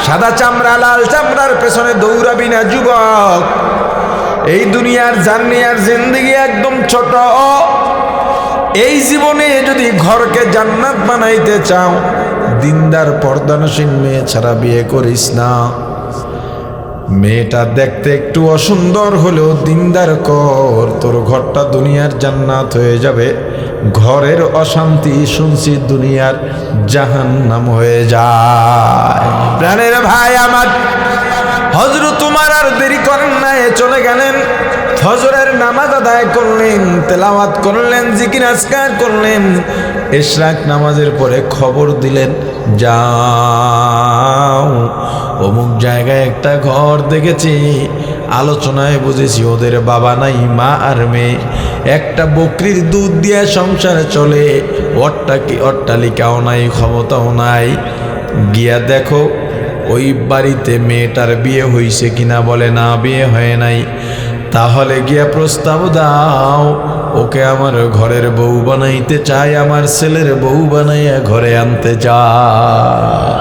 সাদা চামড়া লাল চামড়ার পেছনে দৌড়াবি না যুবক। এই দুনিয়ার জার্নি আর জিন্দেগি একদম ছোট। এই জীবনে যদি ঘরকে জান্নাত বানাইতে চাও, দিনদার পর্দানসীন মেয়ে ছাড়া বিয়ে করিস না। মেয়েটা দেখতে একটু অসুন্দর হলেও দিনদার কর, তোর ঘরটা দুনিয়ার জান্নাত হয়ে যাবে। ঘরের অশান্তি শুনছি দুনিয়ার জাহান্নাম হয়ে যায়। প্রাণের ভাই আমার, হযরত উমর আর দেরি করেন না, চলে গেলেন। ফজরের নামাজ আদায় করলেন, তেলাওয়াত করলেন, জিকির আজকার করলেন। ইশরাক নামাজের পরে খবর দিলেন, যাও অমুক জায়গায় একটা ঘর দেখেছি, আলোচনায় বুঝেছি ওদের বাবা নাই, মা আর মেয়ে, একটা বকরির দুধ দিয়ে সংসার চলে, অট্টালিকাও নাই, ক্ষমতাও নাই। গিয়া দেখো ওই বাড়িতে মেয়েটার বিয়ে হয়েছে কিনা। বলে না, বিয়ে হয় নাই। তাহলে গিয়া প্রস্তাব দাও, ওকে আমার ঘরের বউ বানাইতে চাই, আমার ছেলের বউ বানাইয়া ঘরে আনতে চাই।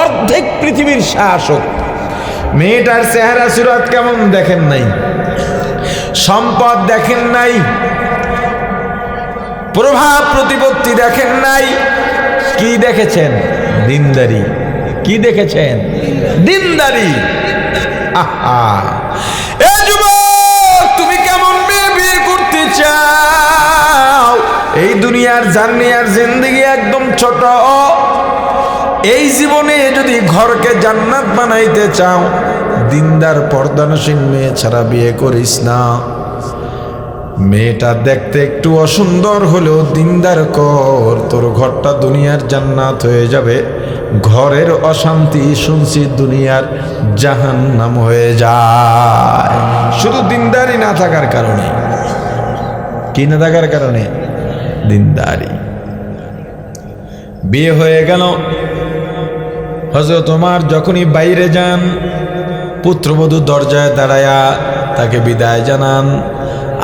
অর্ধেক পৃথিবীর শাসক। মেয়েটার চেহারা সুরত কেমন দেখেন নাই, সম্পদ দেখেন নাই, প্রভাব প্রতিপত্তি দেখেন নাই, কি দেখেছেন? দিনদারি। কি দেখেছেন? দিনদারি। আহা, এ যুবক, তুমি কেমন মেয়ে বিয়ে করতে চাও? এই দুনিয়ার জার্নি আর জিন্দেগি একদম ছোট। এই জীবনে যদি ঘরকে জান্নাত বানাইতে চাও, দিনদার পর্দানসীন মেয়ে ছাড়া বিয়ে করিস না। মেয়েটা দেখতে একটু অসুন্দর হলেও দিনদার কর, তোর ঘরটা দুনিয়ার জান্নাত হয়ে যাবে। ঘরের অশান্তি শুনছি দুনিয়ার জাহান্নাম হয়ে যায়, শুধু দিনদারি না থাকার কারণে। কি না থাকার কারণে? দিনদারি। বিয়ে হয়ে গেল। হযরত ওমর যখনই বাইরে যান, পুত্রবধূ দরজায় দাঁড়ায়া তাকে বিদায় জানান,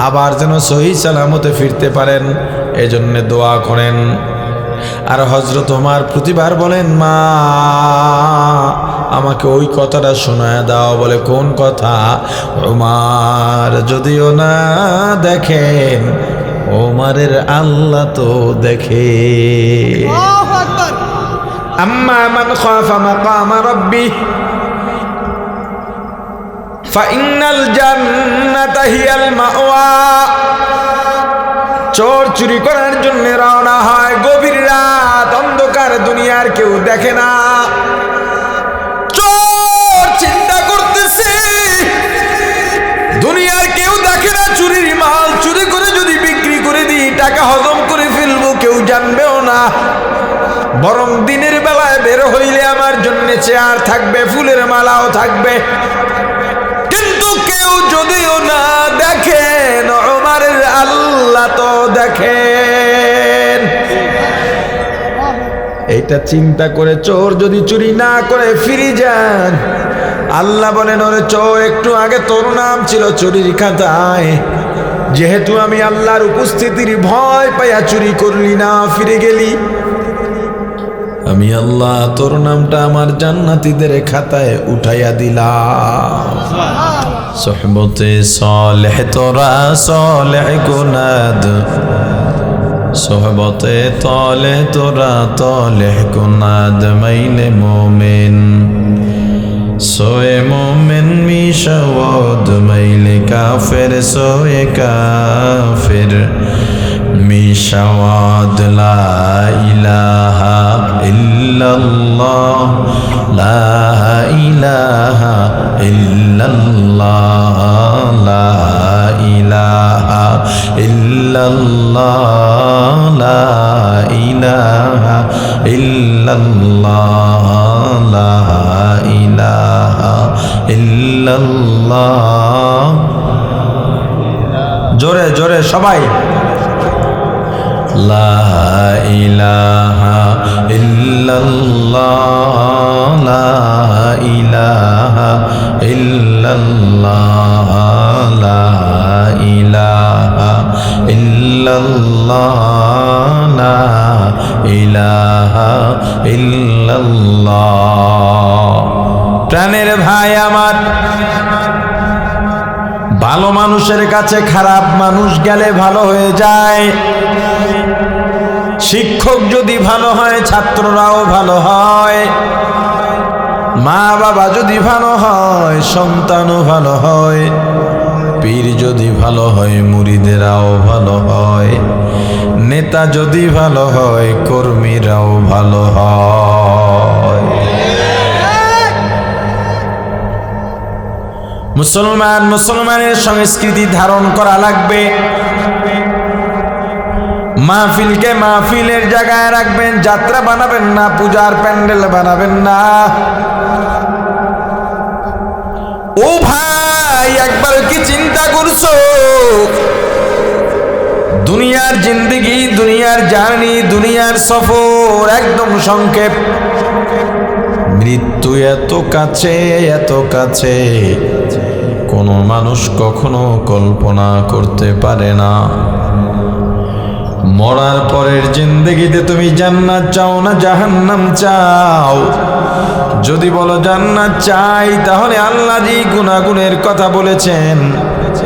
আবার যেন সহি সালামতে ফিরতে পারেন এজন্য দোয়া করেন। আর হযরত ওমর প্রতিবার বলেন, মা আমাকে ওই কথাটা শোনায় দাও। বলে, কোন কথা? ওমর যদিও না দেখেন, ওমরের আল্লাহ তো দেখে। আম্মা মান খাফা মাকাম রাব্বি ফাইনাল জান্নাতা হিয়াল মাওয়া। চোর চুরি করার জন্য রওনা হয় গভীর রাত, অন্ধকার, দুনিয়ার কেউ দেখে না। চোর চিন্তা করতেছে, দুনিয়ার কেউ দেখে না, চুরির মাল চুরি করে যদি বিক্রি করে দিই, টাকা হজম করে ফেলবো, কেউ জানবেও না। বরং দিনের বেলায় বের হইলে আমার জন্য চেয়ার থাকবে, ফুলের মালাও থাকবে। কিন্তু কেউ যদিও না দেখেন, ওমরের আল্লাহ তো দেখেন। এইটা চিন্তা করে চোর যদি চুরি না করে ফিরে যান, আল্লাহ বলেন, ওরে চোর, একটু আগে তোর নাম ছিল চুরির খাতায়, যেহেতু আমি আল্লাহর উপস্থিতির ভয় পাইয়া চুরি করলি না, ফিরে গেলি, আমি আল্লাহ তোর নামটা আমার জান্নাতীদের খাতায় উঠাইয়া দিলাম। সোহবতে সালেহ তোরা সালেহ গুনাদ, সোহবতে তলে তোরা তলেহ গুনাদ, মাইলে মোমেন সোয়ে মোমেন মিশাওয়াদ, মাইলে কাফের সোয়ে কাফের মিশাওয়াদ। লা ইলাহা ইল্লাল্লাহ, লা ইলাহা ইল্লাল্লাহ, লা ইলাহা ইল্লাল্লাহ, লা ইলাহা ইল্লাল্লাহ, লা ইলাহা ইল্লাল্লাহ। জোরে জোরে সবাই, লা ইলাহা ইল্লাল্লাহ, লা ইলাহা ইল্লাল্লাহ, লা ইলাহা ইল্লাল্লাহ, লা ইলাহা ইল্লাল্লাহ। প্রাণের ভাই আমার, ভালো মানুষের কাছে খারাপ মানুষ গেলে ভালো হয়ে যায়। শিক্ষক যদি ভালো হয় ছাত্ররাও ভালো হয়, মা বাবা যদি ভালো হয় সন্তানও ভালো হয়, পীর যদি ভালো হয় মুরিদেরাও ভালো হয়, নেতা যদি ভালো হয় কর্মীরাও ভালো হয়। মুসলমানের সংস্কৃতি ধারণ করা লাগবে। মাহফিলকে মাহফিলের জায়গায় রাখবেন, যাত্রা বানাবেন না, পূজার প্যান্ডেল বানাবেন না। ও ভাই, একবার কি চিন্তা করছো দুনিয়ার জিন্দেগি, দুনিয়ার জার্নি, দুনিয়ার সফর একদম সংক্ষেপ। মৃত্যু এত কাছে, এত কাছে, কোনো মানুষ কখনো কল্পনা করতে পারে না। মরার পরের জিন্দেগিতে তুমি জান্নাত চাও না জাহান্নাম চাও? যদি বলো জান্নাত চাই, তাহলে আল্লাহ যে গুনাহগুনের কথা বলেছেন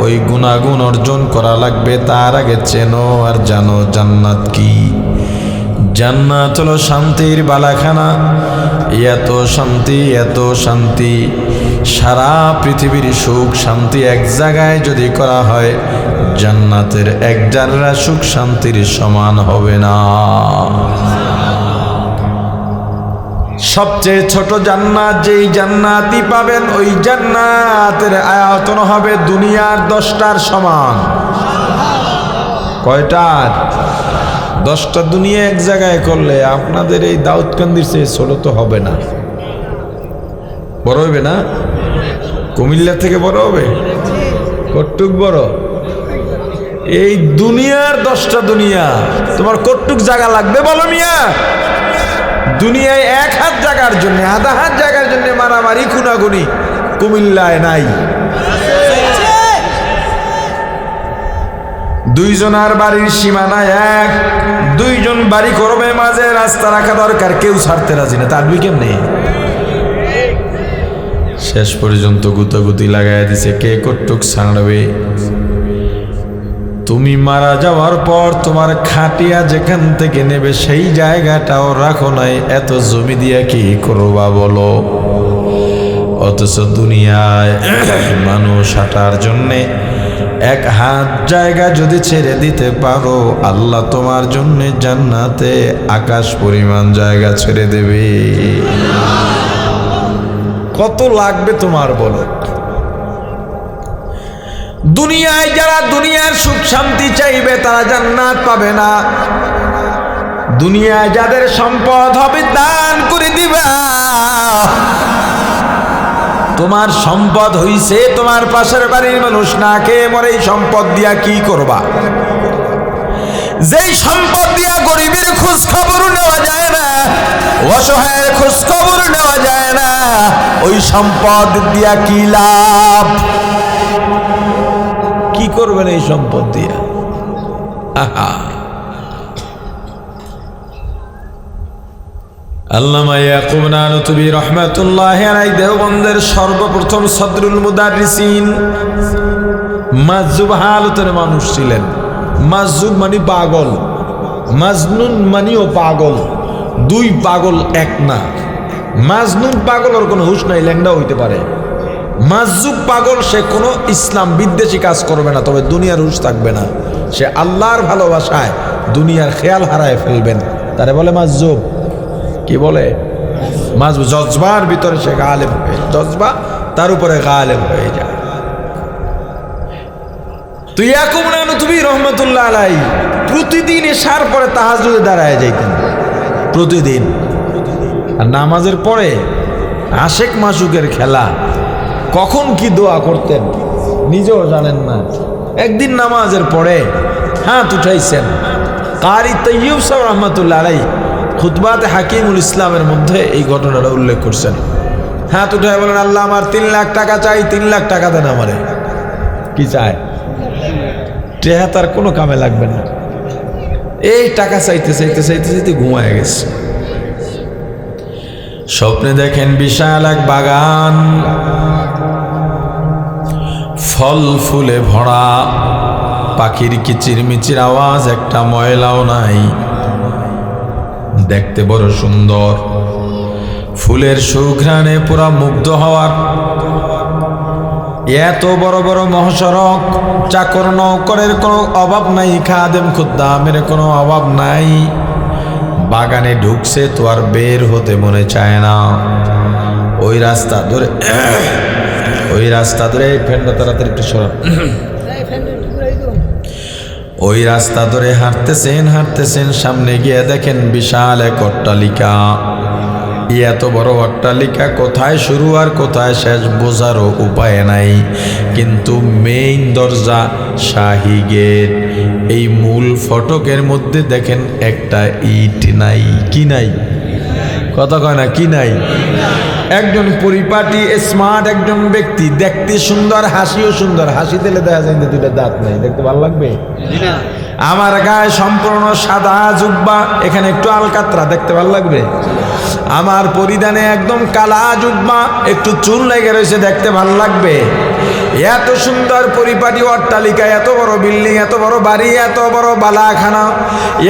ওই গুনাহগুন অর্জন করা লাগবে। তার আগে চেনো আর জানো জান্নাত কি। জান্নাত হলো শান্তির বালাখানা। এত শান্তি, এত শান্তি, সারা পৃথিবীর সুখ শান্তি এক জায়গায় যদি করা হয়, জান্নাতের এক জাররা সুখ শান্তির সমান হবে না। সবচেয়ে ছোট জান্নাত, যেই জান্নাতই পাবেন ওই জান্নাতের আয়তন হবে দুনিয়ার 10টার সমান। কয়টার? 10টা দুনিয়া এক জায়গায় করলে আপনাদের এই দাউদকান্দির চেয়ে ছোট তো হবে না। বড় হবে না? কুমিল্লা থেকে বড় হবে? কটুক বড়? এই দুনিয়ার 10টা দুনিয়া তোমার কটুক জায়গা লাগবে বলো মিয়া? দুনিয়ায় 1 হাত জায়গার জন্য, আধা হাত জায়গার জন্য মারামারি খুনাখুনি কুমিল্লায় নাই। দুইজনের বাড়ির সীমানায় এক, দুইজন বাড়ি করবে, মাঝে রাস্তা রাখা দরকার, কেউ ছাড়তে রাজি না। তার কেমনে শেষ পর্যন্ত গুতাগুতি লাগাই দিছে, কে কটুক ছাড়বে। তুমি মারা যাওয়ার পর তোমার খাটিয়া যেখান থেকে নেবে সেই জায়গাটাও রাখো নাই, এত জমি দিয়া কি করবা বলো? অথচ দুনিয়ায় মানুষ হাঁটার জন্যে 1 হাত জায়গা যদি ছেড়ে দিতে পারো, আল্লাহ তোমার জন্য জান্নাতে আকাশ পরিমাণ জায়গা ছেড়ে দেবে। কত লাগবে তোমার বলো? দুনিয়ায় যারা দুনিয়ার সুখ শান্তি চাইবে তারা জান্নাত পাবে না। দুনিয়ায় যাদের সম্পদ হবে দান করে দিবা। তোমার সম্পদ হইছে, তোমার পাশের বাড়ির মানুষ না খেয়ে মরে, এই সম্পদ দিয়া কি করবা? যেই সম্পদ দিয়া গরিবের খোঁজ খবর নেওয়া যায় না, অসহায়ের খোঁজ খবর নেওয়া যায় না, ওই সম্পদ দিয়া কি লাভ? কি করবেন এই সম্পদ দিয়া? আল্লামা ইয়াকুব নানুতুবি রহমাতুল্লাহি আলাইহি দেওবন্দের সর্বপ্রথম সদরুল মুদাররিসিন মাজজুব হালতের মানুষ ছিলেন। মাজজুব মানে পাগল, মাজনুন মানেও পাগল। 2 পাগল এক না। মাজনুন পাগল, ওর কোনো হুঁশ নাই, ল্যাংড়া হইতে পারে। মাজজুব পাগল, সে কোনো ইসলাম বিদ্বেষী কাজ করবে না, তবে দুনিয়ার হুঁশ থাকবে না। সে আল্লাহর ভালোবাসায় দুনিয়ার খেয়াল হারায় ফেলবেন, তারে বলে মাজজুব। কি বলে? মাজজুব। জজবার ভিতরে সে গালেব হয়ে, জজবা তার উপরে গালেব হয়ে যায়। তো ইয়াকুব নানুতুবি রহমাতুল্লাহ আলাইহি প্রতিদিন এশার পরে তাহাজ্জুদে দাঁড়ায় যাইতেন, প্রতিদিন। আর নামাজের পরে আশেক মাসুকের খেলা, কখন কি দোয়া করতেন নিজেও জানেন না। একদিন নামাজের পরে হাত উঠাইছেন, কারি তৈয়ব সাহেব রহমাতুল্লাহ আলাইহি খুতবাতে হাকিমুল ইসলামের মধ্যে এই ঘটনাটা উল্লেখ করছেন। হাত উঠায় বলেন, আল্লাহ আমার 3 লাখ টাকা চাই, 3 লাখ টাকা দেন আমারে। কি চায়? টেহা তার কোনো কামে লাগবে না। এই টাকা চাইতে চাইতে চাইতে চাইতে ঘুমায় গেছে। স্বপ্নে দেখেন বিশাল এক বাগান, ফল ফুলে ভরা, পাখির কিচিরমিচির আওয়াজ, একটা ময়লাও নাই, দেখতে বড় সুন্দর, ফুলের সুঘ্রাণে পুরা মুগ্ধ হওয়ার। এত বড় বড় মহাসড়ক, চাকর নৌকরের কোনো অভাব নাই, খাদেম খুদ্দামের কোনো অভাব নাই। বাগানে ঢুকছে তো আর বের হতে মনে চায় না। ওই রাস্তা ধরে ফ্যানটা তাড়াতাড়ি একটু সরান। ওই রাস্তা ধরে হাঁটতেছেন, সামনে গিয়ে দেখেন বিশাল এক অট্টালিকা। এত বড় অট্টালিকা কোথায় শুরু আর কোথায় শেষ বোঝারও উপায় নাই। কিন্তু মেইন দরজা, শাহী গেট, এই মূল ফটকের মধ্যে দেখেন একটা ইট নাই। কি নাই? কথা কয় না, কি নাই? একজন পরিপাটি স্মার্ট একজন ব্যক্তি, দেখতে সুন্দর, হাসিও সুন্দর, হাসি দিলে দেখা যায় দুইটা দাঁত নাই, দেখতে ভালো লাগবে? আমার গায়ে সম্পূর্ণ সাদা জুব্বা, এখানে একটু আলকাতরা, দেখতে ভালো লাগবে? আমার পরিধানে একদম কালা জুব্বা, একটু চুল লেগে রয়েছে, দেখতে ভালো লাগবে? এত সুন্দর পরিপাটি অট্টালিকা, এত বড় বিল্ডিং, এত বড় বাড়ি, এত বড় বালাখানা,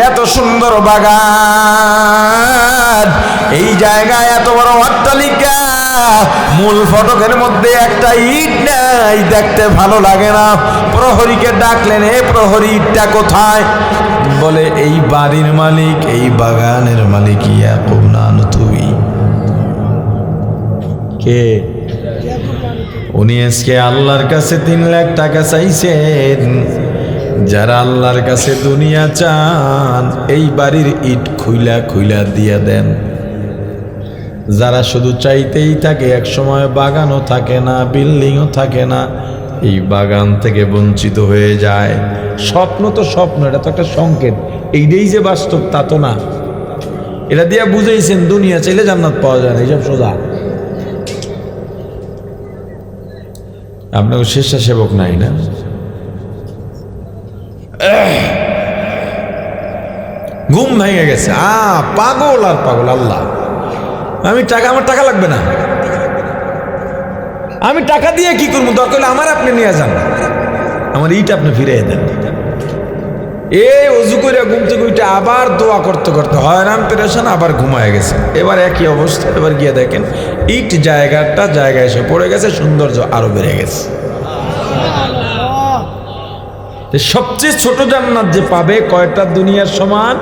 এত সুন্দর বাগান, এই জায়গায় এত বড় অট্টালিকা, মূল ফটকের মধ্যে একটা ইট নাই, দেখতে ভালো লাগে না। প্রহরীকে ডাকলেন, এ প্রহরী, ইটটা কোথায়? বলে এই বাড়ির মালিক, এই বাগানের মালিক ইয়াকুব নানতুবি। কে? উনি আজকে আল্লাহর কাছে 3 লাখ টাকা চাইছেন। যারা আল্লাহর কাছে দুনিয়া চান, এই বাড়ির ইট খুইলা খুইলা দিয়া দেন। যারা শুধু চাইতেই থাকে, এক সময় বাগানও থাকে না, বিল্ডিংও থাকে না, এই বাগান থেকে বঞ্চিত হয়ে যায়। স্বপ্ন তো স্বপ্ন, এটা তো একটা সংকেত। এইটাই যে বাস্তব তা তো না। এটা দিয়া বুঝাইছেন দুনিয়া চাইলে জান্নাত পাওয়া যায় না, এইসব সোজা। আপনার স্বেচ্ছাসেবক নাই না? ঘুম ভেঙে গেছে, পাগল আর পাগল। আল্লাহ, আমি টাকা, আমার টাকা লাগবে না, আমি টাকা দিয়ে কি করবো? দরকার হলে আমার আপনি নিয়ে যান, আমার ইট আপনি ফিরিয়ে দেন। অজু করে ঘুম থেকে উঠে আবার দোয়া করতে করতে হয়রান পেরেছেন, আবার ঘুমায় গেছে। এবার একই অবস্থা, এবার গিয়ে দেখেন ইট জায়গায় এসে পড়ে গেছে, সৌন্দর্য আরো বেড়ে গেছে। সবচেয়ে ছোট জান্নাত যে পাবে, কয়টা দুনিয়ার সমান?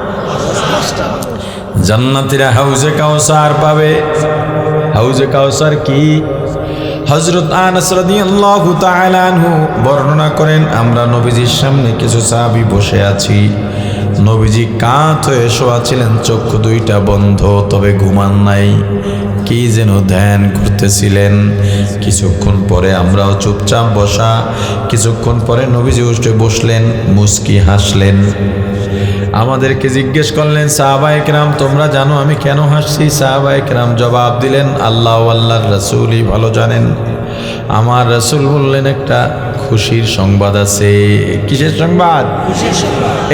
জান্নাতীরা হাউজে কাউসার পাবে। হাউজে কাউসার কি? হযরত আনাস রাদিয়াল্লাহু তাআলা আনহু বর্ণনা করেন, আমরা নবীজির সামনে কিছু সাহাবী বসে আছি। নবীজি কাত হয়ে শোয়া ছিলেন, চক্ষু দুইটা বন্ধ, তবে ঘুমান নাই, কি যেন ধ্যান করতেছিলেন। কিছুক্ষণ পরে আমরাও চুপচাপ বসা। কিছুক্ষণ পরে নবীজি উঠে বসলেন, মুস্কি হাসলেন। আমাদেরকে জিজ্ঞেস করলেন, সাহাবায়ে কেরাম তোমরা জানো আমি কেন হাসছি? সাহাবায়ে কেরাম জবাব দিলেন, আল্লাহ আল্লাহর রাসূলই ভালো জানেন। আমার রাসূল বললেন, একটা খুশির সংবাদ আছে। কিসের সংবাদ?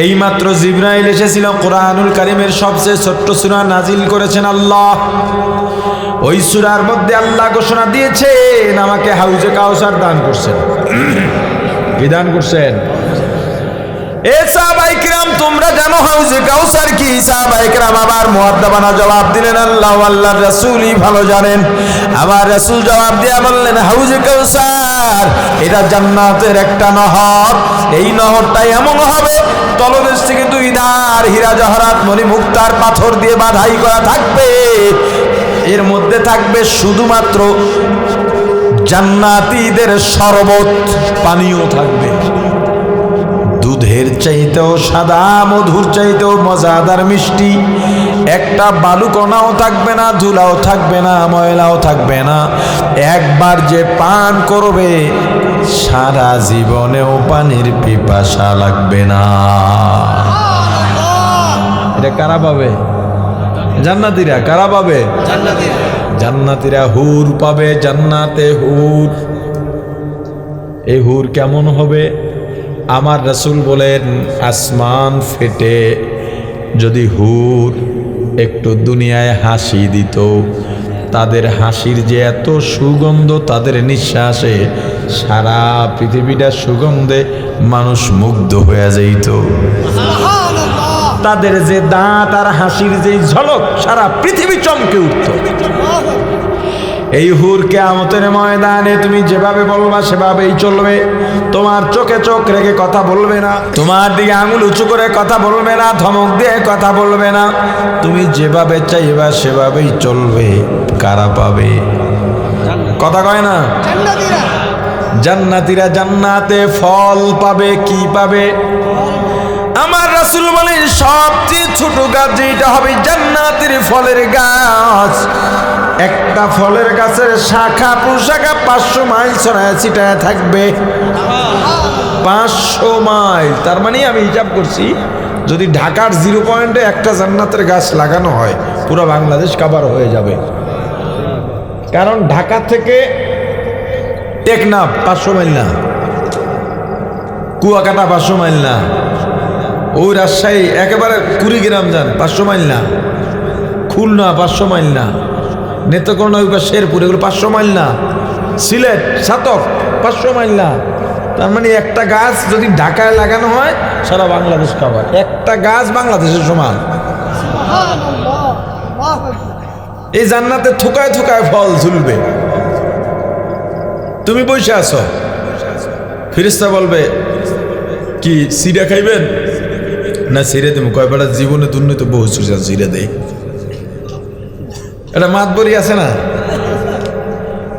এইমাত্র জিবরাইল এসেছিল, কোরআনুল কারীমের সবচেয়ে ছোট্ট সূরা নাজিল করেছেন আল্লাহ। ওই সূরার মধ্যে আল্লাহ ঘোষণা দিয়েছেন, আমাকে হাউজে কাউসার দান করছেন। কি দান করছেন? সাহাবায়ে কেরাম তোমরা জানো হাউজে কাউসার কি? সাহাবায়ে কেরাম আবার মুআদ্দাবানা জবাব দিলেন, আল্লাহ আল্লাহর রাসূলই ভালো জানেন। আবার রাসূল জবাব দিয়ে বললেন, হাউজে কাউসার এটা জান্নাতের একটা নহর। এই নহরটা এমন হবে, তলদেশ থেকে 2 ধার হীরা জহরাত মণি মুক্তার পাথর দিয়ে বাঁধাই করা থাকবে। এর মধ্যে থাকবে শুধুমাত্র জান্নাতীদের শরবত, পানীয় থাকবে। দুধের চাইতেও সাদা, মধুর চাইতেও মজাদার মিষ্টি। একটা বালুকণাও থাকবে না, ধুলাও থাকবে না, ময়লাও থাকবে না। একবার যে পান করবে, সারা জীবনেও পানির পিপাসা লাগবে না। এটা কারা পাবে? জান্নাতীরা। কারা পাবে? জান্নাতীরা হুর পাবে, জান্নাতে হুর। এই হুর কেমন হবে? আমার রাসূল বলেন, আসমান ফেটে যদি হুর একটু দুনিয়ায় হাসি দিত, তাদের হাসির যে এত সুগন্ধ, তাদের নিঃশ্বাসে সারা পৃথিবীটা সুগন্ধে মানুষ মুগ্ধ হয়ে যাইত। তাদের যে দাঁত আর হাসির যে ঝলক সারা পৃথিবী চমকে উঠত। এই হুর কিয়ামতের ময়দানে তুমি যেভাবে বলবা সেভাবেই চলবে। তোমার চোখে চোখ রেখে কথা বলবে না, তোমার দিকে আঙুল উঁচু করে কথা বলবে না, ধমক দিয়ে কথা বলবে না। তুমি যেভাবে চাইবা সেভাবেই চলবে। কারা পাবে? কথা কয় না? জান্নাতীরা জান্নাতে ফল পাবে। কি পাবে? আমার রাসূল বলেন সবচেয়ে ছোট গাছ যেটা হবে জান্নাতের ফলের গাছ। একটা ফলের গাছের শাখা প্রশাখা 500 মাইল ছড়ায় ছিটায় থাকবে। 500 মাইল, তার মানে আমি হিসাব করছি যদি ঢাকার 0 পয়েন্টে একটা জান্নাতের গাছ লাগানো হয় পুরো বাংলাদেশ কভার হয়ে যাবে। কারণ ঢাকা থেকে টেকনাফ 500 মাইল না, কুয়াকাটা 500 মাইল না, ওই রাজশাহী একেবারে কুড়িগ্রাম যান 500 মাইল না, খুলনা 500 মাইল না, নেত্রকোনা শেরপুর এগুলো 500 মাইল না, সিলেট সাতক 500 মাইল না। তার মানে একটা গাছ যদি ঢাকায় লাগানো হয় সারা বাংলাদেশ কভার। একটা গাছ বাংলাদেশের সমান। এই জান্নাতে থুকায় থুকায় ফল ঝুলবে। তুমি বসে আছো, ফেরেশতা বলবে কি সিরা খাইবেন না? সিরে দেবো। কয় বেটা জীবনে দুর্নীত বহু সিরে দেয়, এটা মাতবরি আছে না?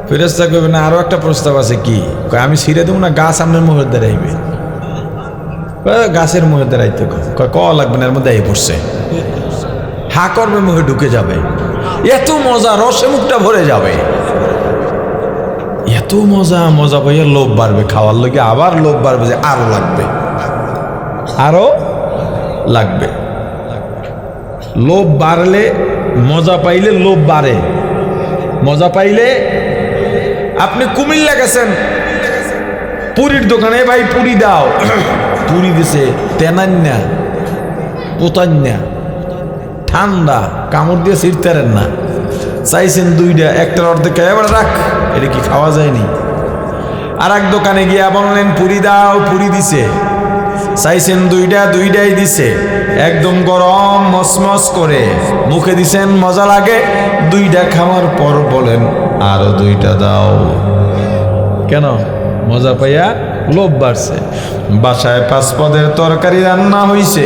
ফেরেশতা কইবে না আরো একটা প্রস্তাব আছে। কি? কয় আমি সিরে দেবো না, গাছ আপনার মুখের দাঁড়াইবে। গাছের মুখে দাঁড়াইতে কয় ক লাগবে না, এর মধ্যে এই পড়ছে হা করবে, মুখে ঢুকে যাবে। এত মজা, রসে মুখটা ভরে যাবে। এত মজা, মজা পাইয়া লোভ বাড়বে খাওয়ার লগে, আবার লোভ বাড়বে যে আরো লাগবে, আরো লাগবে। লোভ বাড়লে, মজা পাইলে লোভ বাড়ে। মজা পাইলে আপনি কুমিল্লা গেছেন, পুরীর দোকানে ভাই পুরি দাও, পুরি দিছে তেনান্যা পোতান্যা ঠান্ডা, কামড় দিয়ে ছিঁড়তেন না, চাইছেন দুইটা, একটার অর্ধেক এবার রাখ, এটা কি খাওয়া যায়নি? আর এক দোকানে গিয়া বললেন পুরি দাও, পুরি দিছে, চাইছেন দুইটা, দুইটাই দিছে, একদম গরম মসমস করে মুখে দিছেন, মজা লাগে। দুইটা খাওয়ার পর বলেন আরো দুইটা দাও। কেন? মজা পাইয়া লোভ বাড়ছে। বাসায় 5 পদের তরকারি রান্না হইছে,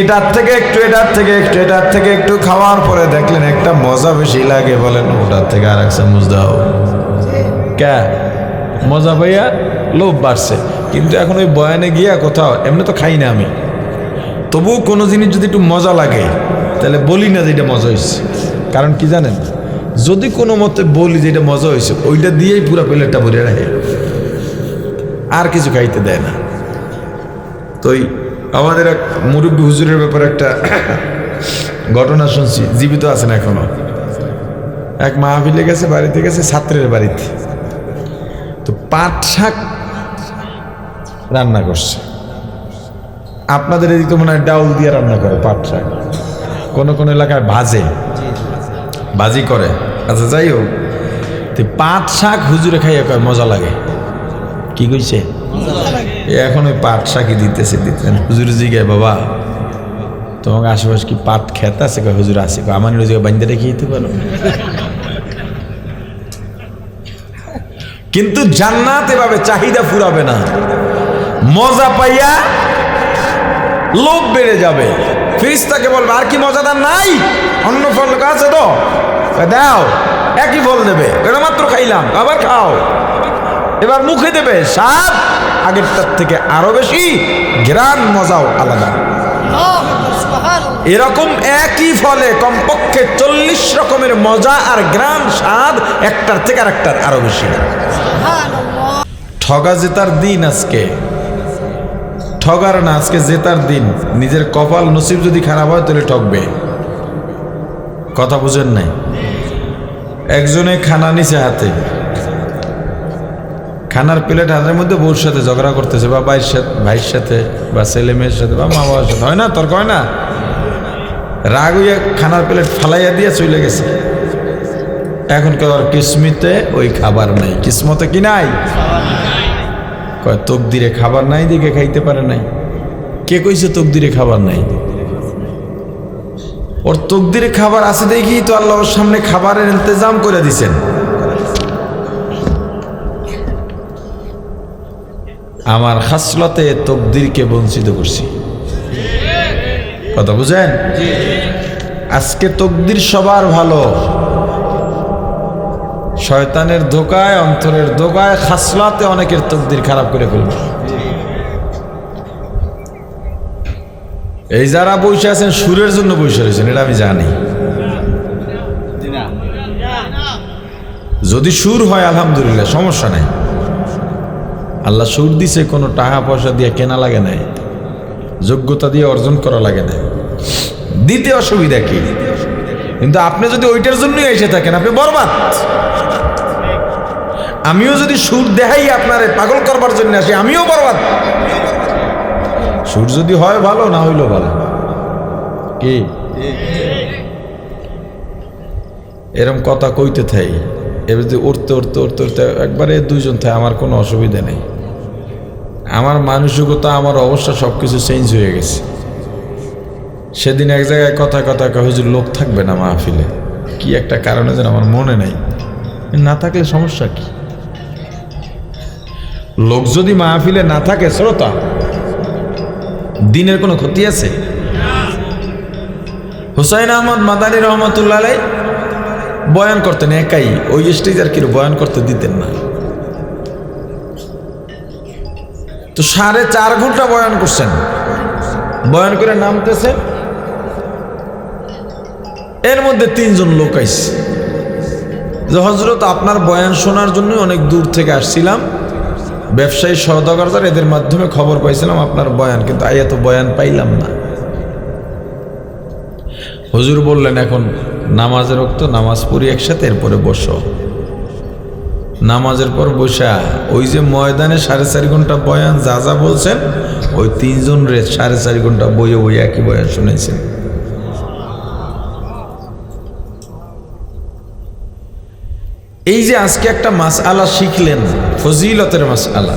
এটার থেকে একটু, এটার থেকে একটু, এটার থেকে একটু খাওয়ার পরে দেখলেন একটা মজা বেশি লাগে, বলেন ওটার থেকে আর এক চামচ দাও। কে? মজা পাইয়া লোভ বাড়ছে। কিন্তু এখন ওই বয়ানে গিয়া কোথাও, এমনি তো খাই না আমি, তবুও কোনো জিনিস যদি একটু মজা লাগে তাহলে বলি না যেটা মজা হয়েছে। কারণ কি জানেন, যদি কোনো মতে বলি যেটা মজা হয়েছে, ওইটা দিয়েই পুরো প্লেটটা ভরে রাখে, আর কিছু খাইতে দেয় না। তো আমাদের এক মুরব্বী হুজুরের ব্যাপারে একটা ঘটনা শুনছি, জীবিত আছেন এখনো। এক মাহফিলে গেছে, বাড়িতে গেছে, ছাত্রের বাড়িতে, তো পাট শাক রান্না করছে। আপনাদের এদিকে তো মনে হয় ডাউল দিয়ে রান্না করে পাট শাক, কোনো কোনো এলাকায় ভাজে, ভাজি করে। আচ্ছা যাই হোক, তো পাট শাক হুজুরে খাইয়ে কয় মজা লাগে। কি কইছে? এখন ওই পাট শাকই দিতেছে, দিতেন। হুজুর জিগায় বাবা তোমাকে আশেপাশে কি পাট খেত আছে? কয় হুজুর আছে। আমার নিজেকে বান্ধে রেখে দিতে পারো। কিন্তু জান্নাত এভাবে চাহিদা ফুরাবে না, মজা পাইয়া লোভ বেড়ে যাবে। ফেরেশতাকে বলবে আর কি মজাদার নাই? অন্য ফল আছে তো দাও, একই ফল দেবে, এটা মাত্র খাইলাম, আবার খাও। এবার মুখে দেবে, স্বাদ আগেরটার থেকে আরো বেশি, ঘ্রাণ মজাও আলাদা। এরকম একই ফলে কমপক্ষে 40 রকমের মজা আর ঘ্রাণ স্বাদ, একটার থেকে আরেকটার আরো বেশি। ঠগা জেতার দিন আজকে, ঠগার না, আজকে জেতার দিন। নিজের কপাল নসিব যদি খারাপ হয় তাহলে ঠকবে। কথা বুঝেন নাই? একজনে খানা নিছে হাতে, খানার প্লেট হাতের মধ্যে বউর সাথে ঝগড়া করতেছে, বা ভাইয়ের সাথে, বা ছেলে মেয়ের সাথে, বা মা বাবার সাথে, হয় না? তর্ক হয় না? রাগ হইয়া খানার প্লেট ফালাইয়া দিয়ে চলে গেছে। এখন কর কিসমতে ওই খাবার নাই, কিসমতে কি নাই, কয় তকদিরে খাবার নাই দিকে খাইতে পারে নাই। কে কইছে তকদিরে খাবার নাই? ওর তকদিরে খাবার আছে দেখি তো আল্লাহ ওর সামনে খাবারের ইন্তজাম করে দিছেন। আমার খাসলতে তকদিরকে বঞ্চিত করছি। কথা বুঝেন? আজকে তকদির সবার ভালো, শয়তানের ধোকায়, অন্তরের ধোকায় খাসলাতে অনেকের তকদির খারাপ করে ফেলবে। এই যারা বসে আছেন সুরের জন্য বসে রয়েছেন, এটা আমি জানি। যদি সুর হয় আলহামদুলিল্লাহ, সমস্যা নাই। আল্লাহ সুর দিছে, কোনো টাকা পয়সা দিয়ে কেনা লাগে নাই, যোগ্যতা দিয়ে অর্জন করা লাগে না, দিতে অসুবিধা কি? কিন্তু আপনি যদি ওইটার জন্যই এসে থাকেন, আপনি বরবাদ। আমিও যদি সুর দেখাই আপনারে পাগল করবার জন্য আসি, আমিও বরবাদ। সুর যদি হয় ভালো, না হইলেও ভালো। কি এরম কথা কইতে থাই, এবার যদি উঠতে উঠতে উঠতে উঠতে একবারে দুইজন থাকে, আমার কোনো অসুবিধা নেই। আমার মানসিকতা, আমার অবস্থা সবকিছু চেঞ্জ হয়ে গেছে। সেদিন এক জায়গায় কথা হুজুর লোক থাকবে না মাহফিলে, কি একটা কারণে যেন আমার মনে নাই। না থাকলে সমস্যা কি? লোক যদি মাহফিলে না থাকে, শ্রোতা, দিনের কোনো ক্ষতি আছে? হুসাইন আহমদ মাদানী রহমতুল্লাহ আলাই বয়ান করতেন একাই, ওই স্টেজ আর কি বয়ান করতে দিতেন না। তো 4.5 ঘন্টা বয়ান করছেন, বয়ান করে নামতেছেন, এর মধ্যে 3 জন লোক আইছে যে হযরত আপনার বয়ান শোনার জন্য অনেক দূর থেকে আসছিলাম, ব্যবসায়ী সওদাগর, এদের মাধ্যমে খবর পাইছিলাম আপনার বয়ান, কিন্তু আইয়া তো বয়ান পাইলাম না। হুজুর বললেন এখন নামাজের ওয়াক্ত, নামাজ পড়ি একসাথে, এরপরে বসো। নামাজের পর বসা ওই যে ময়দানে 4.5 ঘন্টা বয়ান যা যা বলছেন, ওই 3 জন রে 4.5 ঘন্টা বইয়ে বইয়ে একই বয়ান শুনেছেন। এই যে আজকে একটা মাসআলা শিখলেন, ফজিলতের মাসআলা।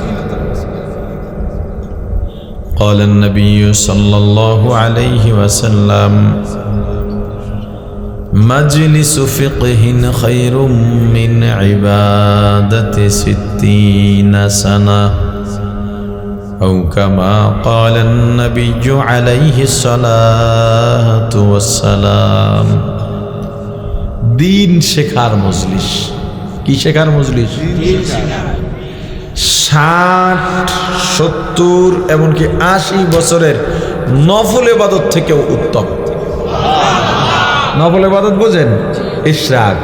قال النبي صلى الله عليه وسلم مجلس فقه خير من عبادة 60 سنة أو كما قال النبي عليه الصلاة والسلام। দিন শেখার মজলিস। কি শেখার মজলিস? 60, 70 এমনকি 80 বছরের নফল ইবাদত থেকেও উত্তম। নফল ইবাদত বোঝেন? ইশরাক,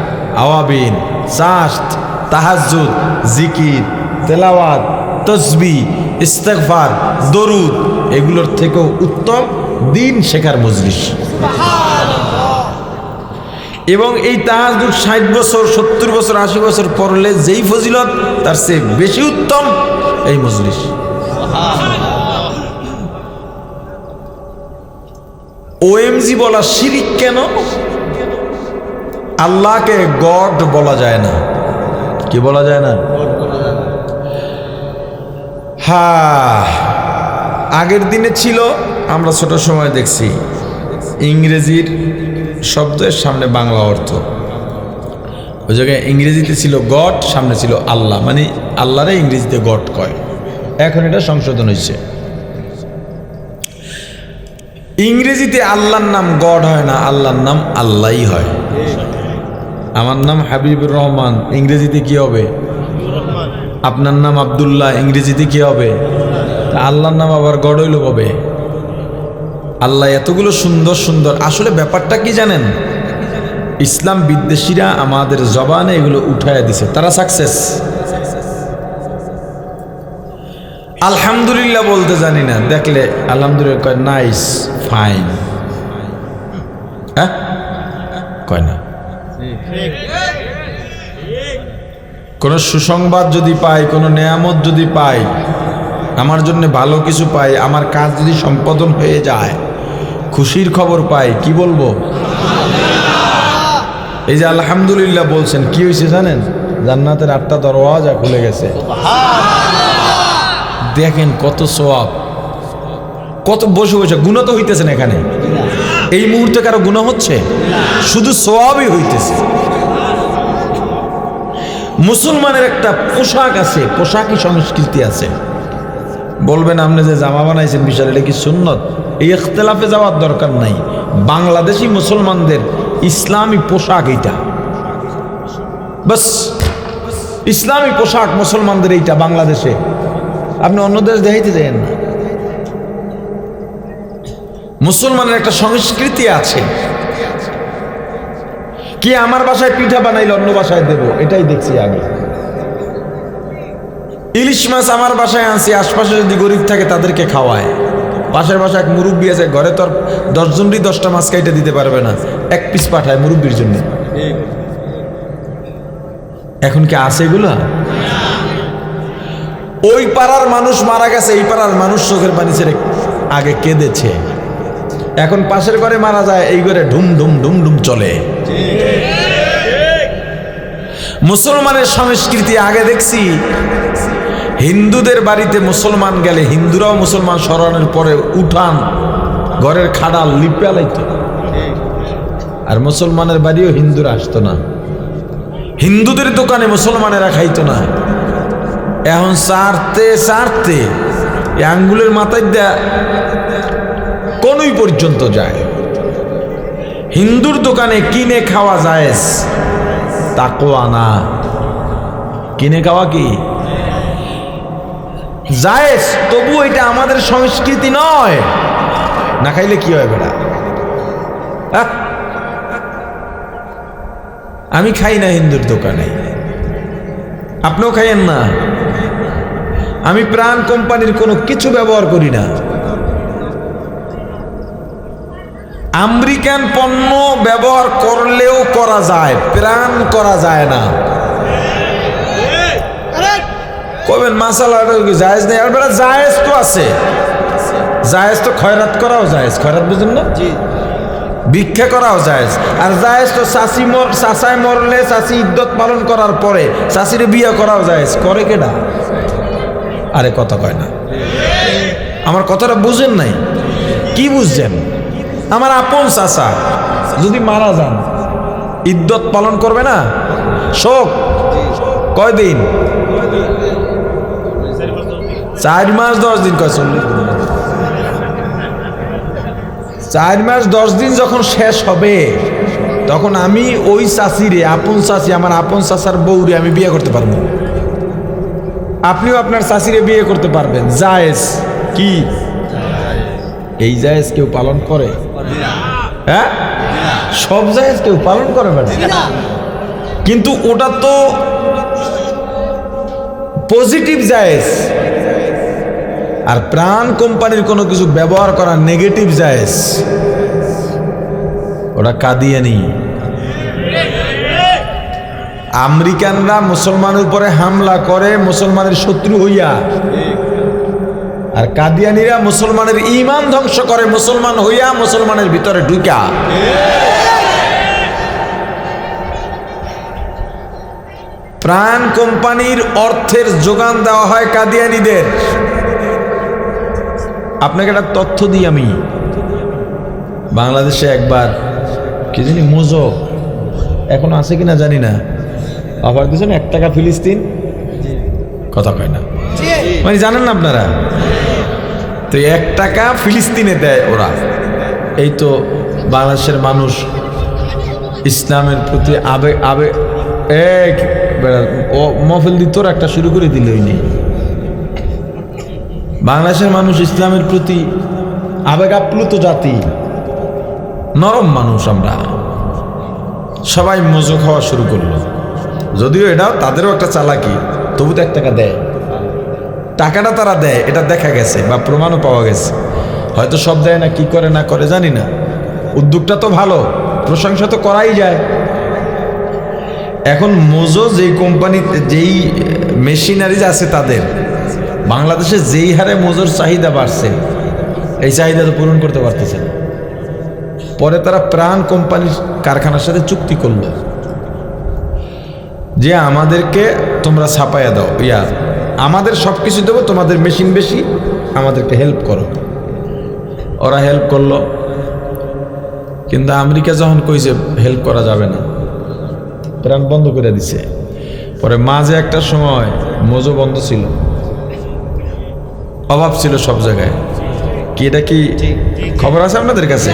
আওয়াবিন, চাশত, তাহাজ্জুদ, জিকির, তেলাওয়াত, তসবিহ, ইস্তেগফার, দরুদ, এগুলোর থেকেও উত্তম দিন শেখার মজলিস। এবং এই তাহাজ্জুদ 60 বছর, 70 বছর, 80 বছর পড়লে যেই ফজিলত, তার চেয়ে বেশি উত্তম এই মজলিস। ওএমজি বলা শিরিক কেন? আল্লাহকে গড বলা যায় না। কি বলা যায় না? হ্যাঁ, আগের দিনে ছিল, আমরা ছোট সময় দেখছি, ইংরেজির শব্দের সামনে বাংলা অর্থ। ওই জায়গায় ইংরেজিতে ছিল গড, সামনে ছিল আল্লাহ, মানে আল্লাহরে ইংরেজিতে গড কয়। এখন এটা সংশোধন হয়েছে, ইংরেজিতে আল্লাহর নাম গড হয় না, আল্লাহর নাম আল্লাহই হয়। আমার নাম হাবিবুর রহমান, ইংরেজিতে কি হবে? আপনার নাম আব্দুল্লাহ, ইংরেজিতে কি হবে? আল্লাহর নাম আবার গড হইল কবে? আল্লাহ এতগুলো সুন্দর সুন্দর। আসলে ব্যাপারটা কি জানেন? ইসলাম বিদ্বেষীরা আমাদের জবানে এগুলো উঠাইয়া দিছে, তারা সাকসেস। আলহামদুলিল্লাহ বলতে জানি না, দেখলে আলহামদুলিল্লাহ কয় নাইস, ফাইন, হ্যাঁ কয় না। কোন সুসংবাদ যদি পাই, কোন নেয়ামত যদি পাই, আমার জন্য ভালো কিছু পাই, আমার কাজ যদি সম্পাদন হয়ে যায়, খুশির খবর পাই, কি বলবো? এই যে আলহামদুলিল্লাহ বলছেন, কি হয়েছে জানেন? জান্নাতের 8টা দরওয়াজা খুলে গেছে। দেখেন কত সওয়াব, কত বসে বসে গুনাহ তো হইতেছেন এখানে। এই মুহূর্তে কারো গুনাহ হচ্ছে? শুধু সওয়াবই হইতেছে। মুসলমানের একটা পোশাক আছে, পোশাকি সংস্কৃতি আছে। বলবেন আপনি যে জামা বানাইছেন বিশাল, এটা কি সুন্নত? এই ইখতিলাফে যাওয়ার দরকার নাই। বাংলাদেশি মুসলমানদের ইসলামী পোশাক এইটা, বাস। ইসলামী পোশাক মুসলমানদের এইটা বাংলাদেশে। আপনি অন্য দেশ দেখাইতে যাবেন না। মুসলমানের একটা সংস্কৃতি আছে। কি আমার বাসায় পিঠা বানাইলে অন্য বাসায় দেব, এটাই দেখছি আগে। ইলিশ মাছ আমার বাসায় আনছি, আশপাশে যদি গরিব থাকে তাদেরকে খাওয়ায়। পাশের বাসায় এক মুরব্বী আছে, ঘরে তোর 10 জনই 10টা মাছ কাইটা দিতে পারবে না, 1 পিস পাঠায় মুরব্বীর জন্য। এখন কি আছে এগুলা? ওই পাড়ার মানুষ মারা গেছে, এই পাড়ার মানুষ চোখের পানি ছেড়ে আগে কেঁদেছে। এখন পাশের ঘরে মারা যায়, এই ঘরে ঢুম ঢুম ঢুম ঢুম চলে। মুসলমানের সংস্কৃতি আগে দেখছি, হিন্দুদের বাড়িতে মুসলমান গেলে হিন্দুরাও মুসলমান সরানোর পরে উঠান ঘরের খাড়াল লিপে লাইতো, আর মুসলমানের বাড়িও হিন্দুরা আসতো না। হিন্দুদের দোকানে মুসলমানেরা খাইতো না। এখন সারতে সারতে আঙ্গুলের মাথায় দেয়া কোনই পর্যন্ত যায়। হিন্দুর দোকানে কিনে খাওয়া জায়েজ, তাকওয়া না। কিনে খাওয়া কি জায়েজ, তবু এটা আমাদের সংস্কৃতি নয়। না খাইলে কি হয় বেটা? আমি খাই না হিন্দুর দোকানে, আপনিও খাইয়েন না। আমি প্রাণ কোম্পানির কোনো কিছু ব্যবহার করি না। আমেরিকান পণ্য ব্যবহার করলেও করা যায়, প্রাণ করা যায় না। কবেন মাসালা জায়েজ নেই, আর বেটা জায়েজ তো আছে। জায়েজ তো খয়রাত করাও জায়েজ, খয়রাত বুঝেন না? ভিক্ষা করাও জায়েজ। আর জায়েজ তো চাচায় মরলে চাচি ইদ্যত পালন করার পরে চাচির বিয়ে করাও জায়েজ। করে কেডা? আরে কথা কয় না, আমার কথাটা বুঝেন নাই। কি বুঝছেন? আমার আপন চাচা যদি মারা যান, ইদ্যত পালন করবে না? শোক কয়দিন? 4 মাস 10 দিন। কয় 40 দিন। 4 মাস 10 দিন যখন শেষ হবে, তখন আমি ওই চাচিরে, আপন চাচি, আমার আপন চাচার বউরে আমি বিয়ে করতে পারবো। আপনিও আপনার চাচিরে বিয়ে করতে পারবেন। জায়েজ কি? এই জায়েজ কেউ পালন করে? হ্যাঁ, সব জায়েজ কেউ পালন করে না। কিন্তু ওটা তো পজিটিভ জায়েজ, আর প্রাণ কোম্পানির কোনো কিছু ব্যবহার করা নেগেটিভ জায়েজ। ওটা কাদিয়ানি। আমেরিকানরা মুসলমানের উপরে হামলা করে মুসলমানের শত্রু হইয়া, আর কাদিয়ানিরা মুসলমানের ঈমান ধ্বংস করে মুসলমান হইয়া, মুসলমানের ভিতরে ঢুকা। প্রাণ কোম্পানির অর্থের যোগান দেওয়া হয় কাদিয়ানিদের। আপনাকে একটা তথ্য দিই আমি। বাংলাদেশে একবার কি জানি মোজো, এখন আছে কিনা জানি না, অফার দিয়েছেন 1 টাকা ফিলিস্তিন। কথা কয় না, মানে জানেন না আপনারা? তো 1 টাকা ফিলিস্তিনে দেয় ওরা। এই তো বাংলাদেশের মানুষ ইসলামের প্রতি আবেগ ও মহফিল দিত, একটা শুরু করে দিলই নেই। বাংলাদেশের মানুষ ইসলামের প্রতি আবেগ আপ্লুত জাতি, নরম মানুষ। আমরা সবাই মজো খাওয়া শুরু করলো, যদিও এটাও তাদেরও একটা চালাকি, তবু তো 1 টাকা দেয়। টাকাটা তারা দেয়, এটা দেখা গেছে বা প্রমাণও পাওয়া গেছে। হয়তো সব দেয় না, কি করে না করে জানি না। উদ্যোগটা তো ভালো, প্রশংসা তো করাই যায়। এখন মোজো যেই কোম্পানিতে যেই মেশিনারিজ আছে তাদের, বাংলাদেশে যেই হারে মোজোর চাহিদা বাড়ছে, এই চাহিদা তো পূরণ করতে পারতেছে না। পরে তারা প্রাণ কোম্পানির কারখানার সাথে চুক্তি করলো, যে আমাদেরকে তোমরা ছাপাইয়া দাও, আমাদের সব কিছু দেবো, তোমাদের মেশিন বেশি, আমাদেরকে হেল্প করো। ওরা হেল্প করলো, কিন্তু আমেরিকা যখন কইছে হেল্প করা যাবে না, প্রাণ বন্ধ করে দিছে। পরে মাঝে একটা সময় মজো বন্ধ ছিল, অভাব ছিল সব জায়গায়। কি এটা কি খবর আছে আপনাদের কাছে?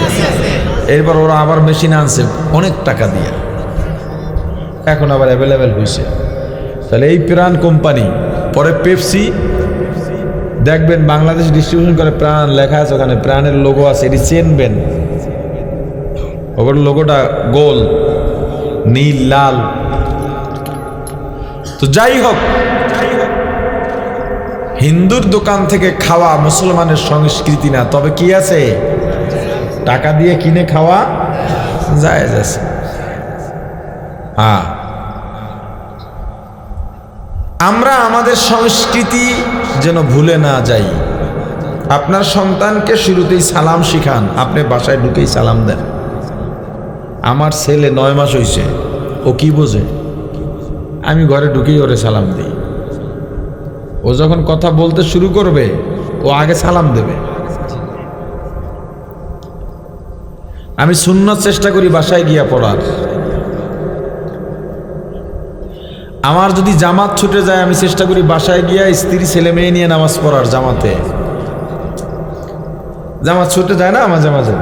এরপর ওরা আবার মেশিন আনছে অনেক টাকা দিয়ে, এখন আবার অ্যাভেলেবেল হয়েছে। তাহলে এই প্রাণ কোম্পানি, পরে পেপসি দেখবেন বাংলাদেশ ডিস্ট্রিবিউশন করে, প্রাণ লেখা আছে ওখানে, প্রাণের লোগো আছে, এটি চেনবেন। ওর লোগোটা গোল, নীল, লাল। তো যাই হোক, হিন্দুর দোকান থেকে খাওয়া মুসলমানের সংস্কৃতি না, তবে কি আছে, টাকা দিয়ে কিনে খাওয়া জায়েজ আছে। আমরা আমাদের সংস্কৃতি যেন ভুলে না যাই। আপনার সন্তানকে শুরুতেই সালাম শিখান, আপনি বাসায় ঢুকেই সালাম দেন। আমার ছেলে 9 মাস হয়েছে, ও কি বোঝে? আমি ঘরে ঢুকেই ওরে সালাম দিই। ও যখন কথা বলতে শুরু করবে, ও আগে সালাম দেবে। আমি সুন্নত চেষ্টা করি বাসায় গিয়া পড়ার। আমার যদি জামাত ছুটে যায়, আমি চেষ্টা করি বাসায় গিয়া স্ত্রী ছেলে মেয়ে নিয়ে নামাজ পড়ার। জামাত ছুটে যায় না মাঝে মাঝে,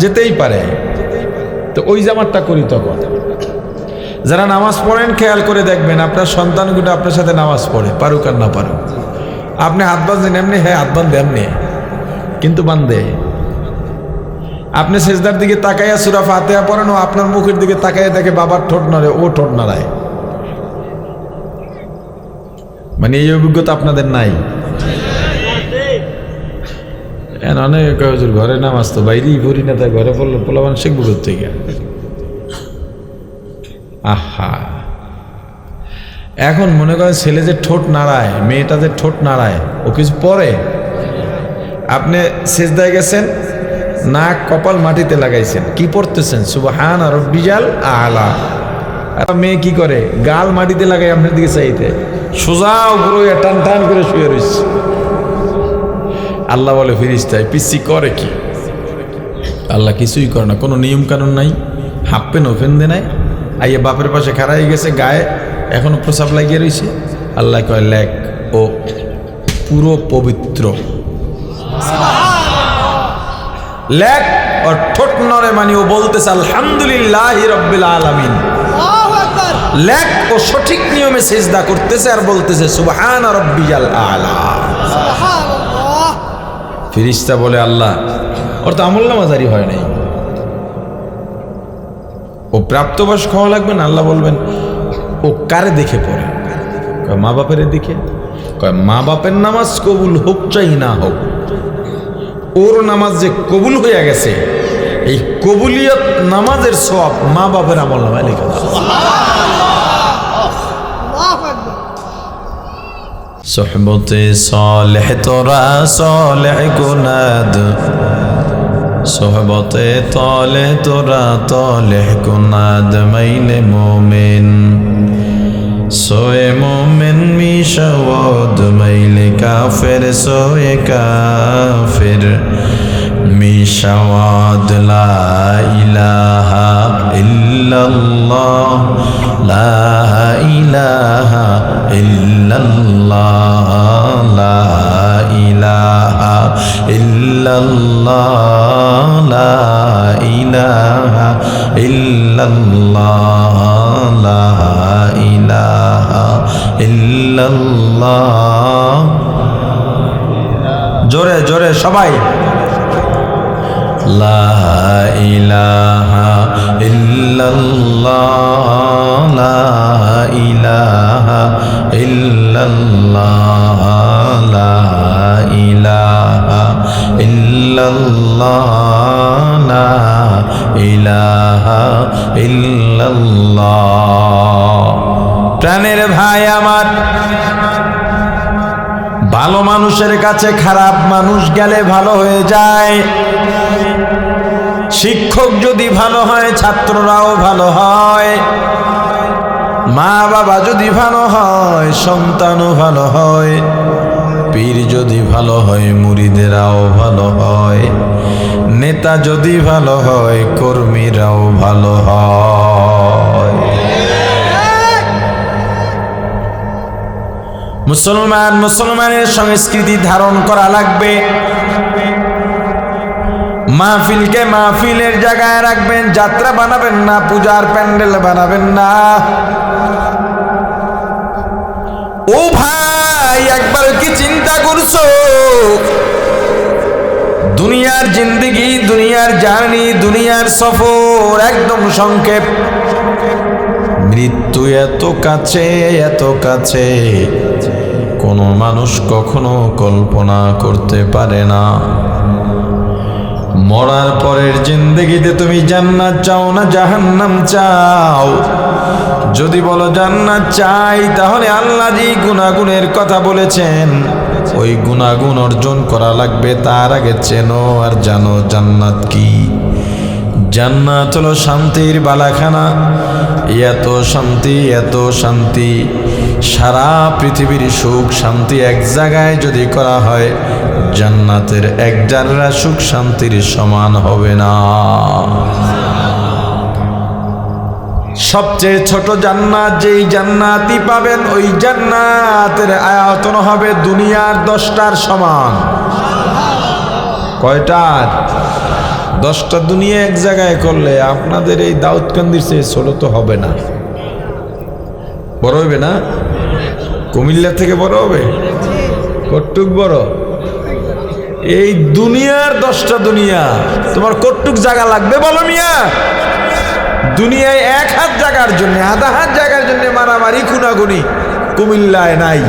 যেতেই পারে, তো ওই জামাতটা করি। তখন যারা নামাজ পড়েন খেয়াল করে দেখবেন আপনার সন্তানগুলো আপনার সাথে নামাজ পড়ে, পারুক আর না পারুক। আপনি হাত বাঁধেন এমনি, হ্যাঁ হাত বাঁধে এমনি, কিন্তু বান্ধে। আপনি সেজদার দিকে তাকাইয়া সূরা ফাতিহা পড়েন, ও আপনার মুখের দিকে তাকাইয়া দেখে বাবার ঠোঁট নড়ে, ও ঠোঁট নাড়ায়। মানে এই অভিজ্ঞতা আপনাদের নাই? অনেক ঘরে নামাজ তো বাইরেই পড়ি না, তাই ঘরে পড়লো পোলাবান শিখবো থেকে। আহা, এখন মনে করে ছেলে যে ঠোঁট নাড়ায়, মেয়েটা যে ঠোঁট নাড়ায়, ও কিছু পরে। আপনি সেজদায় গেছেন, নাক কপাল মাটিতে লাগাইছেন, কি পড়তেছেন? সুবহান রাব্বিয়াল আলা। আর মেয়ে কি করে? গাল মাটিতে লাগাই আপনার দিকে চাইতে, সোজা উপরে টান টান করে শুয়ে রয়েছে। আল্লাহ বলে ফিরিস্তায়, পিসি করে কি? আল্লাহ কিছুই করে না, কোনো নিয়ম কানুন নাই, হাফ পেন ওপেন দে নাই, আইয়া বাপের পাশে খাড়াই গেছে, গায়ে এখনো প্রসাব লাগিয়ে রয়েছে। আল্লাহ কয় লেখ, ও পুরো পবিত্র। লেখ আর ঠোঁট নড়ে, মানে ও বলতেছে আলহামদুলিল্লাহি রাব্বিল আলামিন। লেখ ও সঠিক নিয়মে সিজদা করতেছে আর বলতেছে সুবহান রাব্বিয়াল আলা। ফেরেশতা বলে আল্লাহ, ওর তো আমলনামা জারি হয় নাই, ও প্রাপ্তবয়স্ক হওয়া লাগবে না। আল্লাহ বলবেন ও কারে দেখে পড়ে? কয় মা বাপের দিকে। কয় মা বাপের নামাজ কবুল হোক চাই না হোক, ওর নামাজ যে কবুল হইয়া গেছে, এই কবুলিয়ত নামাজের সওয়াব মা বাপের আমলনামায় লেখা আছে। সোহবতে সালেহ তোরা সালেহ গুনাদ, সোহবতে তালে তোরা তালেহ গুনাদ, মাইলে মোমেন সোয়ে মোমেন মিশাওয়াদ, মাইলে কাফের সোয়ে কাফের মিশাওয়াদ। লা ইলাহা ইল্লাল্লাহ, লা ইলাহা ইল্লাল্লাহ, লা ইলাহা ইল্লাল্লাহ, লা ইলাহা ইল্লাল্লাহ, লা ইলাহা ইল্লাল্লাহ। জোরে জোরে সবাই, লা ইলাহা ইল্লাল্লাহ, লা ইলাহা ইল্লাল্লাহ, লা ইলাহা ইল্লাল্লাহ, লা ইলাহা ইল্লাল্লাহ। প্রাণের ভাই আমার, ভালো মানুষের কাছে খারাপ মানুষ গেলে ভালো হয়ে যায়। শিক্ষক যদি ভালো হয়, ছাত্ররাও ভালো হয়। মা বাবা যদি ভালো হয় সন্তানও ভালো হয়, পীর যদি ভালো হয় মুরিদেরাও ভালো হয়, নেতা যদি ভালো হয় কর্মীরাও ভালো হয়। মুসলমানের সংস্কৃতি ধারণ করা লাগবে। মাহফিলকে মাহফিলের জায়গায় রাখবেন, যাত্রা বানাবেন না, পূজার প্যান্ডেল বানাবেন না। ও ভাই, একবার কি চিন্তা করছো দুনিয়ার জিন্দেগি, দুনিয়ার জার্নি, দুনিয়ার সফর একদম সংক্ষেপ। মৃত্যু এত কাছে, এত কাছে, কোনো মানুষ কখনো কল্পনা করতে পারে না। মরার পরের জিন্দেগিতে তুমি জান্নাত চাও না জাহান্নাম চাও? যদি বলো জান্নাত চাই, তাহলে আল্লাহ যে গুনাহগুনের কথা বলেছেন ওই গুনাহগুন অর্জন করা লাগবে। তার আগে চেনো আর জানো জান্নাত কি। জান্নাত হলো শান্তির বালাখানা। এত শান্তি, এত শান্তি, সারা পৃথিবীর সুখ শান্তি এক জায়গায় যদি করা হয়, জান্নাতের এক জাররা সুখ শান্তির সমান হবে না। সবচেয়ে ছোট জান্নাত, যেই জান্নাতই পাবেন ওই জান্নাতের আয়তন হবে দুনিয়ার 10টার সমান। কয়টার? 10টা দুনিয়া এক জায়গায় করলে আপনাদের এই দাউদকান্দির চেয়ে ছোট তো হবে না। বড় হবে না? কুমিল্লা থেকে বড় হবে? কটুক বড়? এই দুনিয়ার 10টা দুনিয়া তোমার কটুক জায়গা লাগবে বলো মিয়া? দুনিয়ায় 1 হাত জায়গার জন্য, আধা হাত জায়গার জন্য মারামারি খুনাখুনি কুমিল্লায় নাই।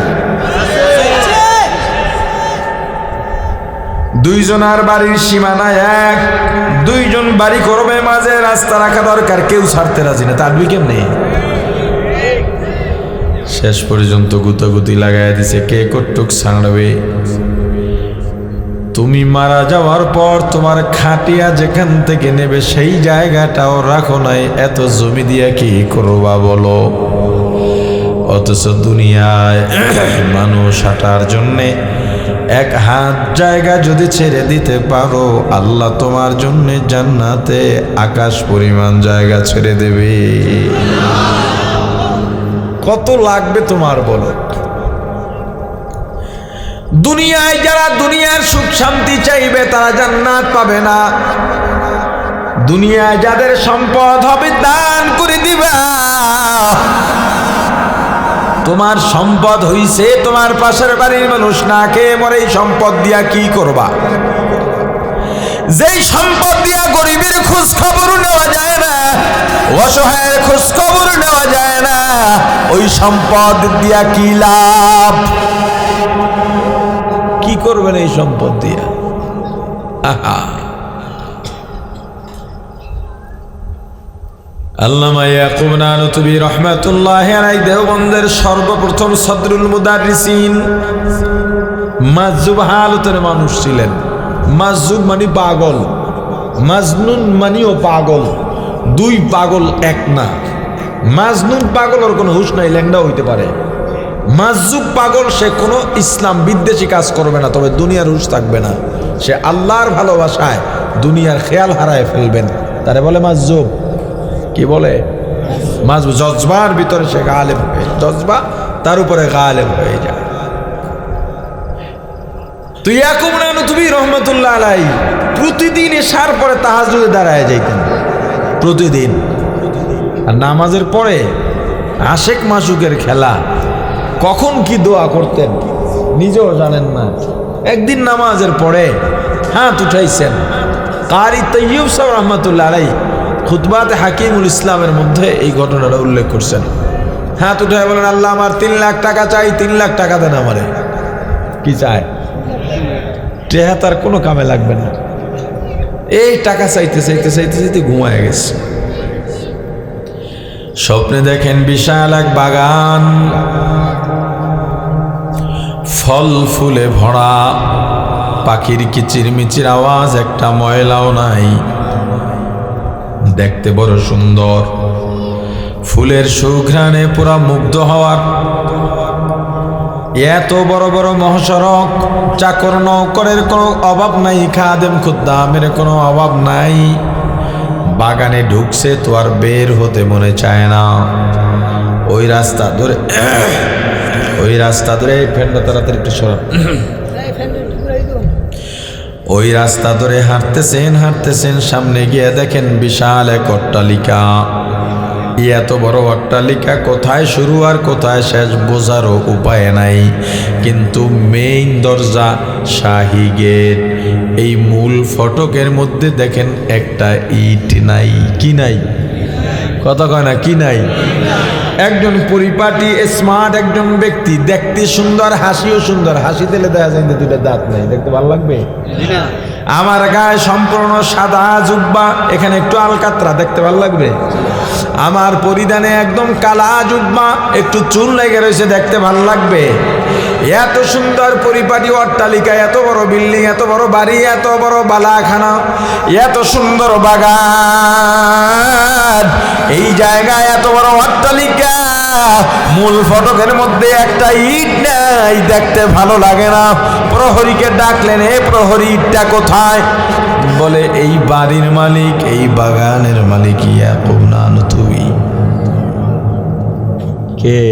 দুইজনের বাড়ির সীমানায় এক, দুইজন বাড়ি করবে, মাঝে রাস্তা রাখা দরকার, কেউ ছাড়তে রাজি না। তার কেমনে? শেষ পর্যন্ত গুতাগুতি লাগাই দিছে, কে কটুক ছাড়বে। তুমি মারা যাওয়ার পর তোমার খাটিয়া যেখান থেকে নেবে সেই জায়গাটাও রাখো নাই, এত জমি দিয়া কি করবা বলো? অথচ দুনিয়ায় মানুষ হাঁটার জন্যে 1 হাত জায়গা যদি ছেড়ে দিতে পারো, আল্লাহ তোমার জন্য জান্নাতে আকাশ পরিমাণ জায়গা ছেড়ে দেবে। কত লাগবে তোমার বলো? দুনিয়ায় যারা দুনিয়ার সুখ শান্তি চাইবে তারা জান্নাত পাবে না। দুনিয়ায় যাদের সম্পদ হবে দান করে দিবা। তোমার সম্পদ হইছে, তোমার পাশের বাড়ির মানুষ না খেয়ে মরে, এই সম্পদ দিয়া কি করবা? যেই সম্পদ দিয়া গরিবের খোঁজ খবর নেওয়া যায় না, অসহায়ের খোঁজ খবর নেওয়া যায় না, ওই সম্পদ দিয়া কি লাভ? কি করবেন এই সম্পদ দিয়া? আল্লামা ইয়াকুব নানুতুবি রহমাতুল্লাহি আলাইহি দেওবন্দের সর্বপ্রথম সদরুল মুদাররিসিন মাজজুব হালতের মানুষ ছিলেন। মাজজুব মানে পাগল, মাজনুন মানিও পাগল। 2 পাগল এক না। মাজনুন পাগল, ওর কোনো হুঁশ নাই, ল্যাংড়া হইতে পারে। মাজজুব পাগল, সে কোনো ইসলাম বিদ্বেষী কাজ করবে না, তবে দুনিয়ার হুঁশ থাকবে না। সে আল্লাহর ভালোবাসায় দুনিয়ার খেয়াল হারায় ফেলবেন, তারে বলে মাজজুব। কি বলে? মাজজুব। জজবার ভিতরে সে গালেব হয়ে, জজবা তার উপরে গালেব হয়ে যায়। তো ইয়াকুব নানুতুবি রহমাতুল্লাহ আলাইহি প্রতিদিন এশার পরে তাহাজ্জুদে দাঁড়ায় যাইতেন, প্রতিদিন। আর নামাজের পরে আশেক মাসুকের খেলা, কখন কি দোয়া করতেন নিজেও জানেন না। একদিন নামাজের পরে হাত উঠাইছেন, কারি তৈয়ব সাহেব রহমাতুল্লাহ আলাইহি খুতবাতে হাকিমুল ইসলামের মধ্যে এই ঘটনাটা উল্লেখ করছেন। হাত উঠায় বলেন, আল্লাহ আমার 3 লাখ টাকা চাই, 3 লাখ টাকা দেন আমারে। কি চায়? টেহা তার কোনো কামে লাগবে না। এই টাকা চাইতে চাইতে চাইতে চাইতে ঘুমায় গেছে। স্বপ্নে দেখেন বিশাল এক বাগান, ফল ফুলে ভরা, পাখির কিচিরমিচির আওয়াজ, একটা ময়লাও নাই, দেখতে বড় সুন্দর। ফুলের সুঘ্রাণে পুরা মুগ্ধ হওয়ার। এত বড় বড় মহাসড়ক, চাকর নৌকরের কোনো অভাব নাই, খাদেম খুদ্দামের কোনো অভাব নাই। বাগানে ঢুকছে তো আর বের হতে মনে চায় না। ওই রাস্তা ধরে এই ফ্যানটা তাড়াতাড়ি একটু সরা। ওই রাস্তা ধরে হাঁটতেছেন, সামনে গিয়ে দেখেন বিশাল এক অট্টালিকা। এত বড় অট্টালিকা কোথায় শুরু আর কোথায় শেষ বোঝারও উপায় নাই। কিন্তু মেইন দরজা, শাহী গেট, এই মূল ফটকের মধ্যে দেখেন একটা ইট নাই। কি নাই? কথা কয় না, কি নাই? একজন পরিপাটি স্মার্ট একজন ব্যক্তি, দেখতে সুন্দর, হাসিও সুন্দর। হাসি দিলে দেখা যায় দুইটা দাঁত নাই, দেখতে ভালো লাগবে? আমার গায়ে সম্পূর্ণ সাদা জুব্বা, এখানে একটু আলকাতরা, দেখতে ভালো লাগবে? আমার পরিধানে একদম কালা জুব্বা, একটু চুল লেগে রয়েছে, দেখতে ভালো লাগবে? এত সুন্দর পরিপাটি অট্টালিকা, এত বড় বিল্ডিং, এত বড় বাড়ি, এত বড় বালাখানা, এত সুন্দর বাগান, এই জায়গায় এত বড় অট্টালিকা, মূল ফটকের মধ্যে একটা ইট নাই, দেখতে ভালো লাগে না। প্রহরীকে ডাকলেন, এ প্রহরী, ইটটা কোথায়? বলে এই বাড়ির মালিক, এই বাগানের মালিক। ইয়াকুব না তুমি কে?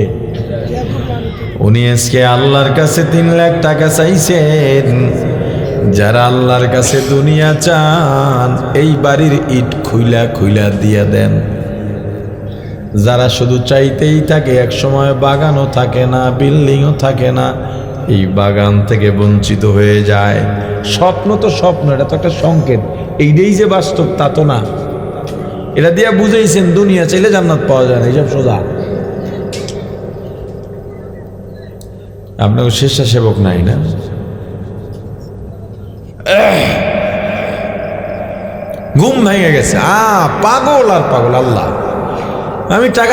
উনি আজকে আল্লাহর কাছে 3 লাখ টাকা চাইছেন। যারা আল্লাহর কাছে দুনিয়া চান, এই বাড়ির ইট খুইলা দিয়া দেন। যারা শুধু চাইতেই থাকে, এক সময় বাগানও থাকে না, বিল্ডিংও থাকে না, এই বাগান থেকে বঞ্চিত হয়ে যায়। স্বপ্ন তো স্বপ্ন, এটা তো একটা সংকেত। এইটাই যে বাস্তব তা তো না। এটা দিয়া বুঝাইছেন দুনিয়া চাইলে জান্নাত পাওয়া যায় না, এইসব সোজা। আপনাকে স্বেচ্ছাসেবক নাই না? ঘুম ভেঙে গেছে। পাগল আর পাগল। আল্লাহ,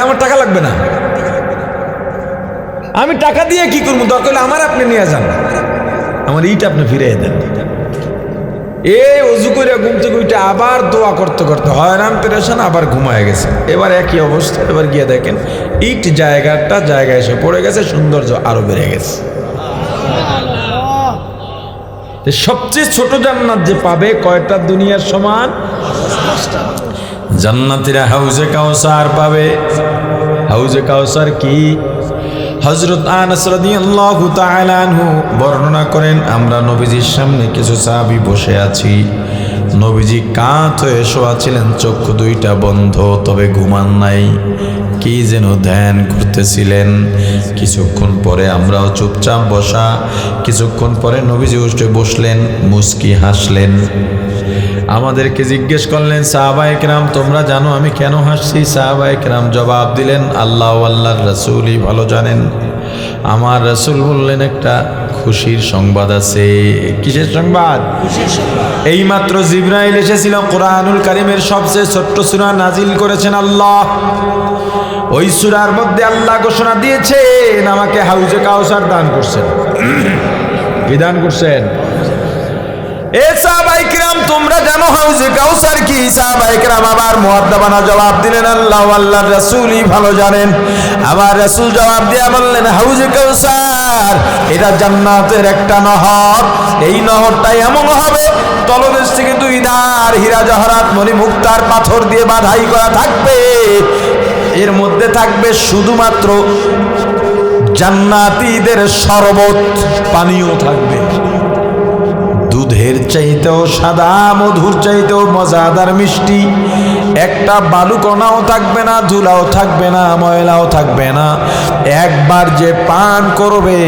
আমার টাকা লাগবে না, আমি টাকা দিয়ে কি করবো? দরকার হলে আমার আপনি নিয়ে যান, আমার ইট আপনি ফিরিয়ে দেন। অজু করে ঘুম থেকে উঠে আবার দোয়া করতে করতে হয়রান পেরেছেন, আবার ঘুমায় গেছে। এবার একই অবস্থা। এবার গিয়ে দেখেন ইট জায়গায় এসে পড়ে গেছে, সৌন্দর্য আরো বেড়ে গেছে। সবচেয়ে ছোট জান্নাত যে পাবে, কয়টা দুনিয়ার সমান? জান্নাতীরা হাউজে কাউসার পাবে। হাউজে কাউসার কি? হযরত আনাস রাদিয়াল্লাহু তাআলা আনহু বর্ণনা করেন, আমরা নবীজির সামনে কিছু সাহাবী বসে আছি। নবীজি কাত হয়ে শোয়া ছিলেন, চক্ষু দুইটা বন্ধ, তবে ঘুমান নাই, কি যেন ধ্যান করতেছিলেন। কিছুক্ষণ পরে আমরাও চুপচাপ বসা। কিছুক্ষণ পরে নবীজি উঠে বসলেন, মুস্কি হাসলেন। আমাদেরকে জিজ্ঞেস করলেন, সাহাবায়ে কেরাম তোমরা জানো আমি কেন হাসছি? সাহাবায়ে কেরাম জবাব দিলেন, আল্লাহ আল্লাহর রাসূলই ভালো জানেন। আমার রাসূল বললেন, একটা খুশির সংবাদ আছে। কিসের সংবাদ? এইমাত্র জিবরাইল এসেছিল, কোরআনুল কারীমের সবচেয়ে ছোট্ট সূরা নাজিল করেছেন আল্লাহ। ওই সূরার মধ্যে আল্লাহ ঘোষণা দিয়েছেন, আমাকে হাউজে কাউসার দান করছেন। কি দান করছেন? সাহাবায়ে কেরাম তোমরা জানো হাউজে কাউসার কি? সাহাবায়ে কেরাম আবার মুআদ্দাবানা জবাব দিলেন, আল্লাহ আল্লাহর রাসূলই ভালো জানেন। আমার রাসূল জবাব দিয়ে বললেন, হাউজে কাউসার এটা জান্নাতের একটা নহর। এই নহরটা এমন হবে, তলদেশ থেকে 2 ধার হীরা জহরাত মণি মুক্তার পাথর দিয়ে বাঁধাই করা থাকবে। এর মধ্যে থাকবে শুধুমাত্র জান্নাতীদের শরবত, পানীয় থাকবে। দুধের চাইতেও সাদা, মধুর চাইতেও মজাদার মিষ্টি। একটা বালুকণাও থাকবে না, ধুলাও থাকবে না, ময়লাও থাকবে না। একবার যে পান করবে,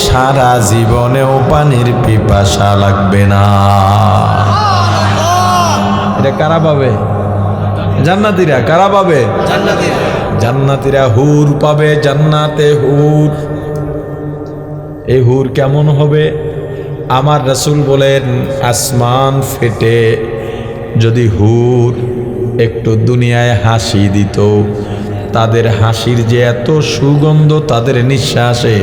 সারা জীবনেও পানির পিপাসা লাগবে না। এটা কারা পাবে? জান্নাতীরা। কারা পাবে? জান্নাতীরা হুর পাবে, জান্নাতে হুর। এই হুর কেমন হবে? আমার রাসূল বলেন, আসমান ফেটে যদি হুর একটু দুনিয়ায় হাসি দিত, তাদের হাসির যে এত সুগন্ধ, তাদের নিঃশ্বাসে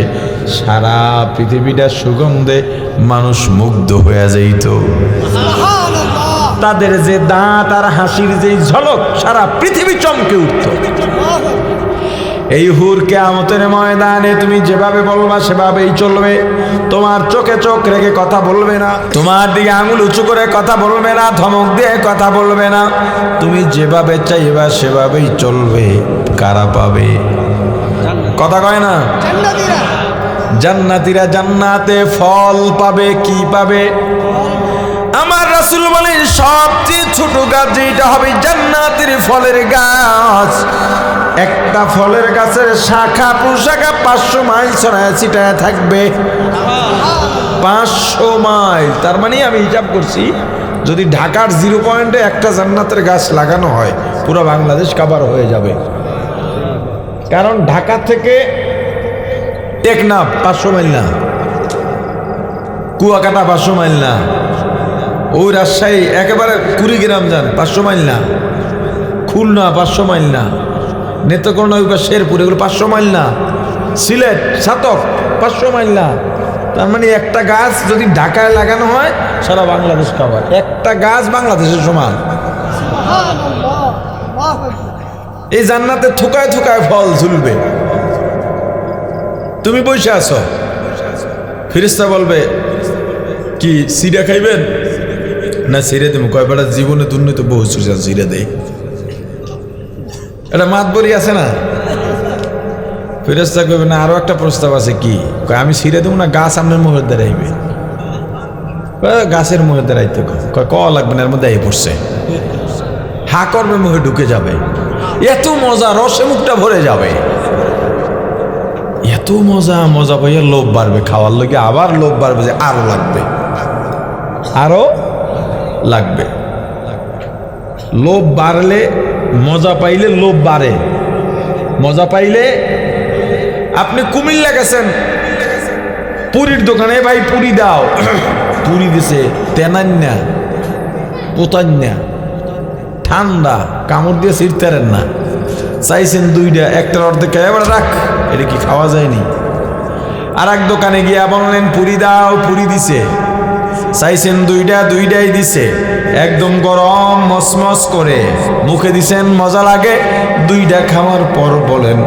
সারা পৃথিবীটা সুগন্ধে মানুষ মুগ্ধ হয়ে যাইত। তাদের যে দাঁত আর হাসির যে ঝলক সারা পৃথিবী চমকে উঠত। এই হুর কিয়ামতের ময়দানে তুমি যেভাবে বলবা সেভাবেই চলবে। তোমার চোখে চোখ রেখে কথা বলবে না, তোমার দিকে আঙুল উঁচু করে কথা বলবে না, ধমক দিয়ে কথা বলবে না। তুমি যেভাবে চাইবা সেভাবেই চলবে। কারা পাবে? কথা কয় না? জান্নাতীরা জান্নাতে ফল পাবে। কি পাবে? আমার রাসূল বলেন সবচেয়ে ছোট গাছ যেটা হবে জান্নাতের ফলের গাছ। একটা ফলের গাছের শাখা প্রশাখা 500 মাইল ছড়ায় ছিটায় থাকবে। 500 মাইল, তার মানে আমি হিসাব করছি যদি ঢাকার 0 পয়েন্টে একটা জান্নাতের গাছ লাগানো হয় পুরো বাংলাদেশ কভার হয়ে যাবে। কারণ ঢাকা থেকে টেকনাফ 500 মাইল না, কুয়াকাটা 500 মাইল না, ওই রাজশাহী একেবারে কুড়িগ্রাম যান 500 মাইল না, খুলনা 500 মাইল না, নেত্রকোনা শেরপুর এগুলো 500 মাইল না, সিলেট ছাতক 500 মাইল না। তার মানে একটা গাছ যদি ঢাকায় লাগানো হয় সারা বাংলাদেশ কভার। একটা গাছ বাংলাদেশের সমান। এই জান্নাতে থুকায় থুকায় ফল ঝুলবে। তুমি বসে আছো, ফেরেশতা বলবে কি সিরা খাইবেন না? সিরে দেবো। কয়বার জীবনে দুর্নীতি বহু সিরে দেয়, এটা মাতবরি আছে না? ফেরেশতা কইবে না আরো একটা প্রস্তাব আছে। কি? আমি সিরে দেবো না, গাছ আপনার মুখের দাঁড়াইবে। গাছের মুখে দাঁড়াইতে ক লাগবে না, এর মধ্যে এই পড়ছে হা করবে, মুখে ঢুকে যাবে। এত মজা, রসে মুখটা ভরে যাবে। এত মজা, মজা পাইয়া লোভ বাড়বে খাওয়ার লগে, আবার লোভ বাড়বে যে আরো লাগবে, আরো লাগবে। লোভ বাড়লে, মজা পাইলে লোভ বাড়ে। মজা পাইলে, আপনি কুমিল্লা গেছেন, পুরীর দোকানে ভাই পুরি দাও, পুরি দিছে তেনান্যা পোতান্যা ঠান্ডা, কামড় দিয়ে ছিঁড়তেন না, চাইছেন দুইটা, একটার অর্ধেক এবার রাখ, এটা কি খাওয়া যায়নি? আর এক দোকানে গিয়া বললেন পুরি দাও, পুরি দিছে, চাইছেন দুইটা, দুইটাই দিছে, একদম গরম মসমস করে মুখে দিছেন, মজা লাগে। দুইটা খাওয়ার পর বলেন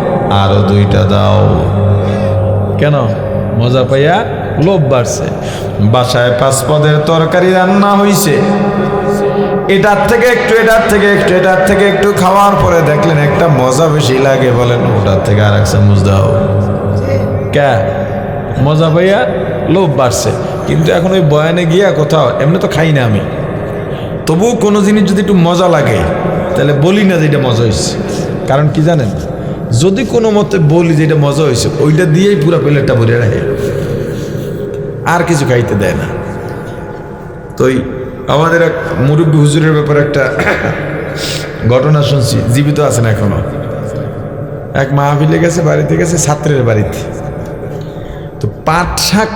আরো দুইটা দাও। কেন? মজা পাইয়া লোভ বাড়ছে। বাসায় 5 পদের তরকারি রান্না হইছে, এটার থেকে একটু, এটার থেকে একটু, এটার থেকে একটু খাওয়ার পরে দেখলেন একটা মজা বেশি লাগে, বলেন ওটার থেকে আর এক চামচ দাও। কে? মজা পাইয়া লোভ বাড়ছে। কিন্তু এখন ওই বয়ানে গিয়া কোথাও, এমনি তো খাই না আমি, তবু কোনো জিনিস যদি একটু মজা লাগে তাহলে বলি না যে এটা মজা হয়েছে। কারণ কি জানেন? যদি কোনো মতে বলি যে এটা মজা হয়েছে, ওইটা দিয়েই পুরো প্লেটটা ভরে রাখে, আর কিছু খাইতে দেয় না। তো আমাদের এক মুরব্বী হুজুরের ব্যাপারে একটা ঘটনা শুনছি, জীবিত আছেন এখনো। এক মাহফিলে গেছে, বাড়িতে গেছে, ছাত্রের বাড়িতে, তো পাট শাক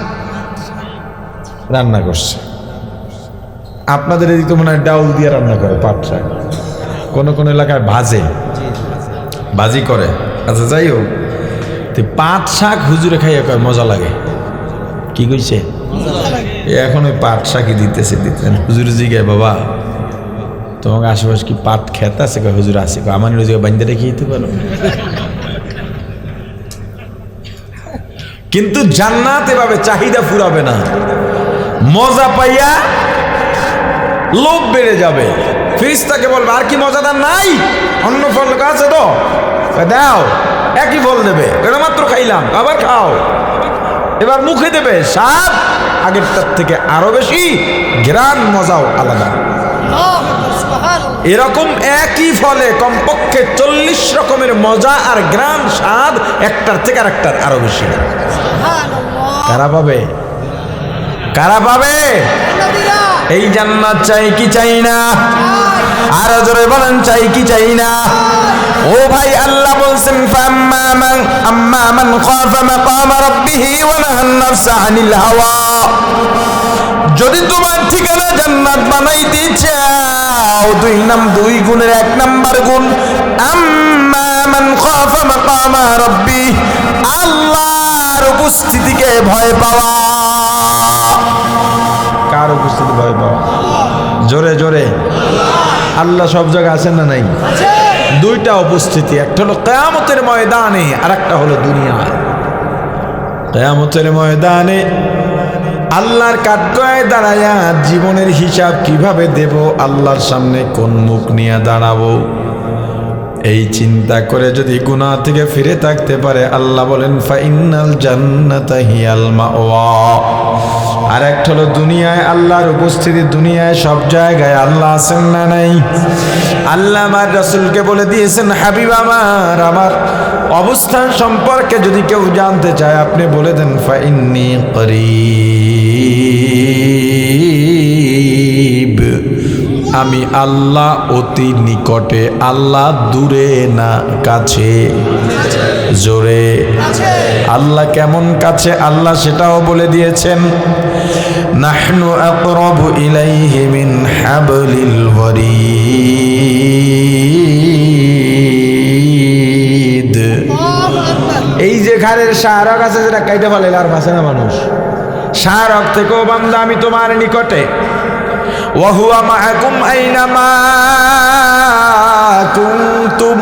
রান্না করছে। আপনাদের এদিকে তো মনে হয় ডাউল দিয়ে রান্না করে পাট শাক, কোনো কোনো এলাকায় ভাজে, ভাজি করে। আচ্ছা যাই হোক, তো পাট শাক হুজুরে খাইয়া কয় মজা লাগে। কি কইছে? এখন ওই পাট শাকই দিতেছে, দিতেন। হুজুর জিগায় বাবা তোমাকে আশেপাশে কি পাট খেত আছে? কয় হুজুর আছে। আমার নিজেকে বান্ধে রেখে দিতে পারো। কিন্তু জান্নাত এভাবে চাহিদা ফুরাবে না, মজা পাইয়া লোভ বেড়ে যাবে। ফেরেশতাকে বলবে আর কি মজাদার নাই? অন্য ফল আছে তো দাও, একই ফল দেবে, এটা মাত্র খাইলাম, আবার খাও। এবার মুখে দেবে, স্বাদ আগেরটার থেকে আরো বেশি, ঘ্রাণ মজাও আলাদা। এরকম একই ফলে কমপক্ষে 40 রকমের মজা আর ঘ্রাণ স্বাদ, একটার থেকে আরেকটার আরো বেশি। কারা পাবে? কারা পাবে? এই জান্নাত চাই কি চাই না? আর জোরে বলেন চাই কি চাই না? ও ভাই, আল্লাহ বলছেন আম্মা মান খাফা মাকাম রাব্বিহি ওয়া নাহান নাফসা আনিল হাওয়া। যদি তোমার ঠিকানা জান্নাত বানাইতে চাও, 2 গুণের 1 নাম্বার গুণ আম্মা মান খাফা মাকাম রাব্বি, আল্লাহর উপস্থিতিকে ভয় পাওয়া। কার উপস্থিতি ভয় পাওয়া? জোরে জোরে আল্লাহ সব জায়গায় আছেন না নাই? দুইটা উপস্থিতি, একটা হলো কিয়ামতের ময়দানে আর একটা হলো দুনিয়ায়। কিয়ামতের ময়দানে আল্লাহর কাঠগড়ায় দাঁড়ায়া জীবনের হিসাব কিভাবে দেব, আল্লাহর সামনে কোন মুখ নিয়ে দাঁড়াবো, এই চিন্তা করে যদি গুনাহ থেকে ফিরে থাকতে পারে আল্লাহ বলেন ফাইনাল জান্নাতা হিয়াল মাওয়া। আর একটা হলো দুনিয়ায় আল্লাহর উপস্থিতি, দুনিয়ায় সব জায়গায় আল্লাহ আছেন না নাই? আল্লাহ আমার রাসূলকে বলে দিয়েছেন, হাবিব আমার, আমার অবস্থান সম্পর্কে যদি কেউ জানতে চায় আপনি বলে দেন ফাইন্নী করিব, আমি আল্লাহ অতি নিকটে। আল্লাহ দূরে না কাছে, জোরে আল্লাহ কেমন কাছে আল্লাহ সেটাও বলে দিয়েছেন, নাহনু আকরাবু ইলাইহি মিন হাবলিল ওয়ারিদ। এই যে ঘাড়ের শাহরগ আছে যেটা কাইতে ফেলে আর ভাসে না মানুষ, শাহরগ থেকেও বান্দা আমি তোমার নিকটে। ওয়াহুয়া মাআকুম আইনামা কুনতুম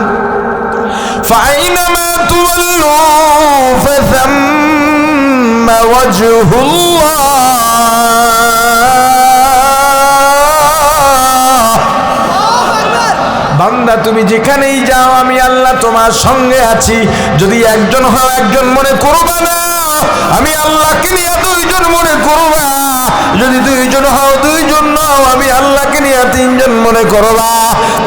ফাআইনামা তুওয়াল্লু ফাসাম্মা ওয়াজহুল্লাহ। বান্দা তুমি যেখানেই যাও আমি আল্লাহ তোমার সঙ্গে আছি। যদি একজন হও একজন মনে করবা না, আমি আল্লাহকে নিয়ে দুইজন মনে করবা। যদি দুইজন হও দুইজন নাও, আমি আল্লাহকে নিয়ে তিনজন মনে করবা।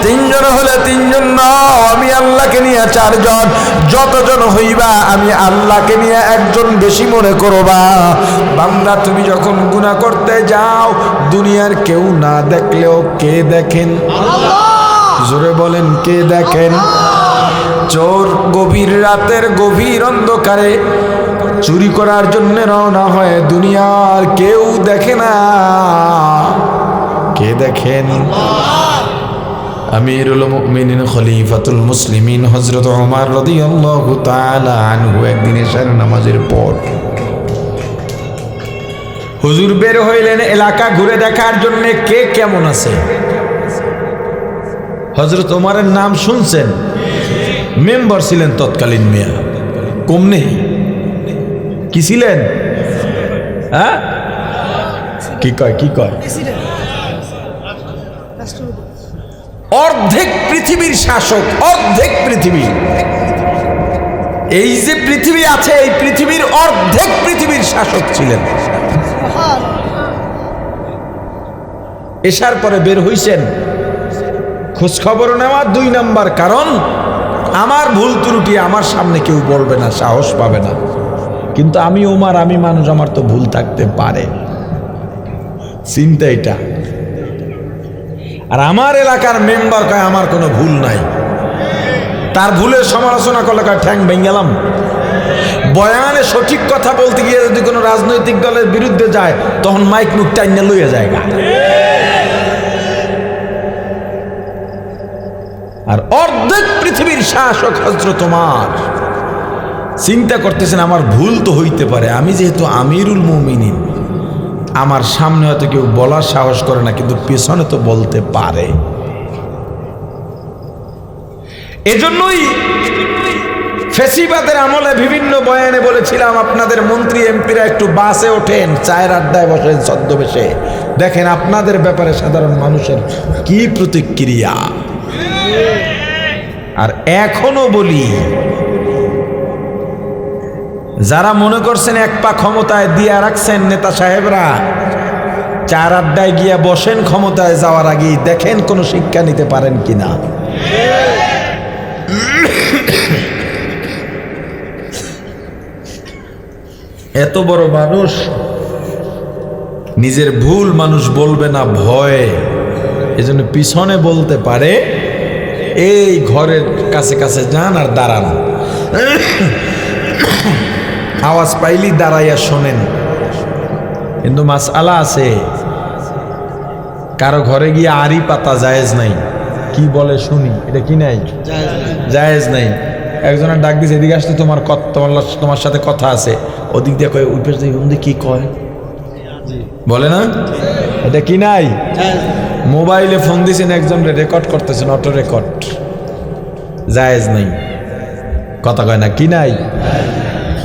তিনজন হলে তিনজন নাও, আমি আল্লাহকে নিয়ে চারজন। যতজন হইবা আমি আল্লাহকে নিয়ে একজন বেশি মনে করবা। বান্দা তুমি যখন গুনাহ করতে যাও দুনিয়ার কেউ না দেখলেও কে দেখেন? জোরে বলেন কে দেখেন? চোর গভীর রাতের গভীর অন্ধকারে চুরি করার জন্য রওনা হয়, দুনিয়ার কেউ দেখে না, কে দেখেন? আমিরুল মুমিনিন খলিফাতুল মুসলিমিন হযরত ওমর রাদিয়াল্লাহু তাআলা আনহু একদিন এশার নামাজের পর হুজুর বের হইলেন এলাকা ঘুরে দেখার জন্য কে কেমন আছে। হযরত ওমরের নাম শুনছেন, মেম্বার ছিলেন তৎকালীন, মিয়া কম নেই, কি ছিলেন? হ্যাঁ কি কয় কি কয়? অর্ধেক পৃথিবীর শাসক, অর্ধেক পৃথিবী। এই যে পৃথিবী আছে এই পৃথিবীর অর্ধেক পৃথিবীর শাসক ছিলেন। এসার পরে বের হইছেন খোঁজ খবর নেওয়া, 2 নাম্বার কারণ আমার ভুল ত্রুটি আমার সামনে কেউ বলবে না, সাহস পাবে না। কিন্তু আমি ওমর, আমি মানুষ, আমার তো ভুল থাকতে পারে, চিন্তা এটা। আর আমার এলাকার মেম্বার কয় আমার কোনো ভুল নাই, তার ভুলের সমালোচনা করলে কয় ঠ্যাং ভেঙে গেলাম। বয়ানে সঠিক কথা বলতে গিয়ে যদি কোনো রাজনৈতিক দলের বিরুদ্ধে যায় তখন মাইক মুখ টাইনা লইয়া যায়। আর অর্ধেক পৃথিবীর শাসক হযরত ওমর চিন্তা করতেছেন আমার ভুল তো হইতে পারে, আমি যেহেতু আমিরুল মুমিনিন আমার সামনে হয়তো কেউ বলার সাহস করে না, কিন্তু পেছনে তো বলতে পারে। এজন্যই ফেসিবাদের আমলে বিভিন্ন বয়ানে বলেছিলাম আপনাদের মন্ত্রী এমপিরা একটু বাসে ওঠেন, চায়ের আড্ডায় বসেন ছদ্মবেশে, দেখেন আপনাদের ব্যাপারে সাধারণ মানুষের কি প্রতিক্রিয়া। আর এখনো বলি, যারা মনে করছেন এক পা ক্ষমতায় দিয়ে রাখছেন নেতা সাহেবরা, চার আড্ডায় গিয়া বসেন ক্ষমতায় যাওয়ার আগেই দেখেন কোনো শিক্ষা নিতে পারেন কিনা। এত বড় মানুষ, নিজের ভুল মানুষ বলবে না ভয়ে, এজন্য পিছনে বলতে পারে। এই ঘরের কাছে কাছে যান আর দাঁড়ান, আওয়াজ পাইলি দাঁড়াইয়া শোনেন। কিন্তু মাসআলা আছে, কারো ঘরে গিয়ে আড়ি পাতা জায়েজ নাই। কি বলে শুনি, এটা কি নাই? জায়েজ নাই। একজনের ডাক দিছে, এদিকে আসতে তোমার সাথে কথা আছে। ওদিক দিয়ে কয়, ওই পাশে কি কয় বলে না, এটা কি নাই? মোবাইলে ফোন দিয়েছেন একজনকে, রেকর্ড করতেছেন, অটো রেকর্ড জায়েজ নাই, কথা কয় না কি নাই?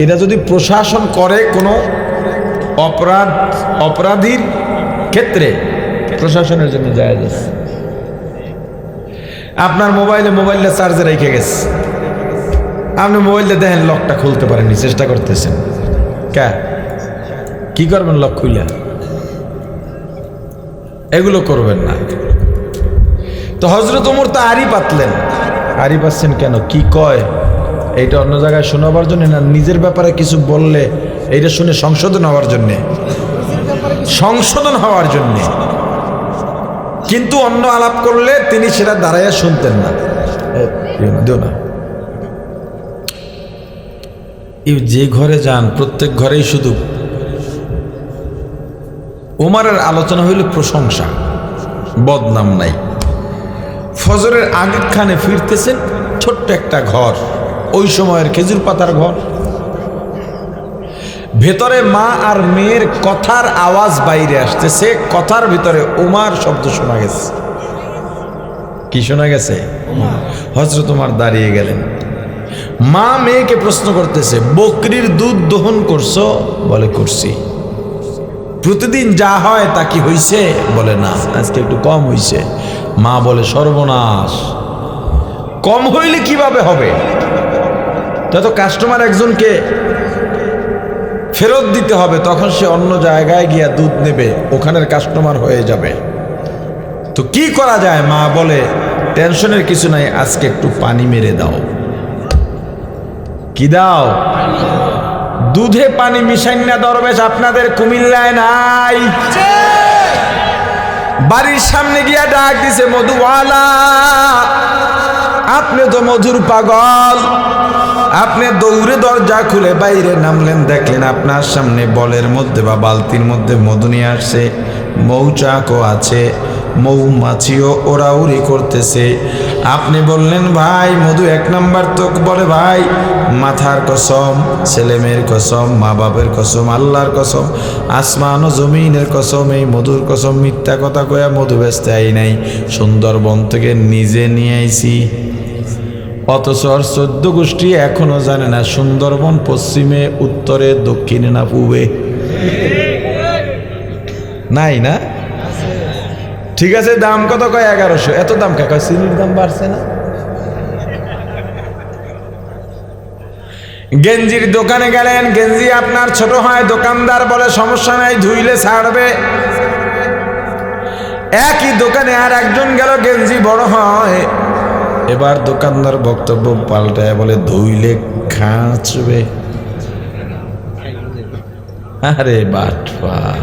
এটা যদি প্রশাসন করে কোনো অপরাধীর ক্ষেত্রে প্রশাসনের জন্য জায়েজ আছে। আপনার মোবাইলটা চার্জে রেখে গেছে, আপনি মোবাইলটা দেখেন লকটা খুলতে পারেননি, চেষ্টা করতেছেন, কি করবেন? লক খুইলা এগুলো করবেন না। তো হযরত ওমর তো আড়ি পাতলেন। আড়ি পাচ্ছেন কেন? কি কয় এইটা অন্য জায়গায় শোনাবার জন্য না নিজের ব্যাপারে কিছু বললে এইটা শুনে সংশোধন হওয়ার জন্যে, কিন্তু অন্য আলাপ করলে তিনি সেটা দাঁড়াইয়া শুনতেন না। দিও না, যে ঘরে যান প্রত্যেক ঘরেই শুধু ওমরের আলোচনা হইল প্রশংসা, বদনাম নাই। ফজরের আগেখানে ফিরতেছেন, ছোট্ট একটা ঘর, ওই সময়ের খেজুর পাতার ঘর, ভেতরে মা আর মেয়ের কথার আওয়াজ বাইরে আসতেছে, কথার ভিতরে ওমর শব্দ শোনা গেছে। কি শোনা গেছে? হযরত ওমর দাঁড়িয়ে গেলেন। মা মেয়েকে প্রশ্ন করতেছে, বকরির দুধ দহন করছো? বলে করছি। প্রতিদিন যা হয় তা কি হইছে? বলে না, আজকে একটু কম হইছে। মা বলে সর্বনাশ, কম হইলে কিভাবে হবে? তত কাস্টমার একজনকে ফেরত দিতে হবে, তখন সে অন্য জায়গায় গিয়া দুধ নেবে, ওখানের কাস্টমার হয়ে যাবে। তো কি করা যায়? মা বলে টেনশনের কিছু নাই, আজকে একটু পানি মেরে দাও। কি দাও? দুধে পানি মিশাই না দরবেশ, আপনাদের কুমিল্লায় নাই? বাড়ির সামনে গিয়া ডাক দিছে, মধুওয়ালা, আপনি তো মধুর পাগল। আপনি দৌড়ে দরজা খুলে বাইরে নামলেন, দেখলেন আপনার সামনে বলের মধ্যে বা বালতির মধ্যে মধু নিয়ে আসছে, মৌচাকও আছে, মৌমাছিও ওরাউরি করতেছে। আপনি বললেন, ভাই মধু এক নাম্বার। তো বলে, ভাই মাথার কসম, ছেলে মেয়ের কসম, মা বাপের কসম, আল্লাহর কসম, আসমান ও জমিনের কসম, এই মধুর কসম, মিথ্যা কথা কয়া মধু বেচতে আই নাই, সুন্দরবন থেকে নিজে নিয়ে আইছি। অথচ 14 গোষ্ঠী এখনো জানে না সুন্দরবন পশ্চিমে, উত্তরে, দক্ষিণে না পূবে। নাই না? ঠিক আছে, দাম কত? কয় 1100। এত দাম কে? কয় চিনির দাম বাড়ছে না। গেঞ্জির দোকানে গেলেন, গেঞ্জি আপনার ছোট হয়, দোকানদার বলে সমস্যা নাই, ধুইলে ছাড়বে। একই দোকানে আর একজন গেল, গেঞ্জি বড় হয়। এবার দোকানদার বক্তব্য পাল্টায় বলে, ধুইলে খাঁচবে। আরে বাটপার,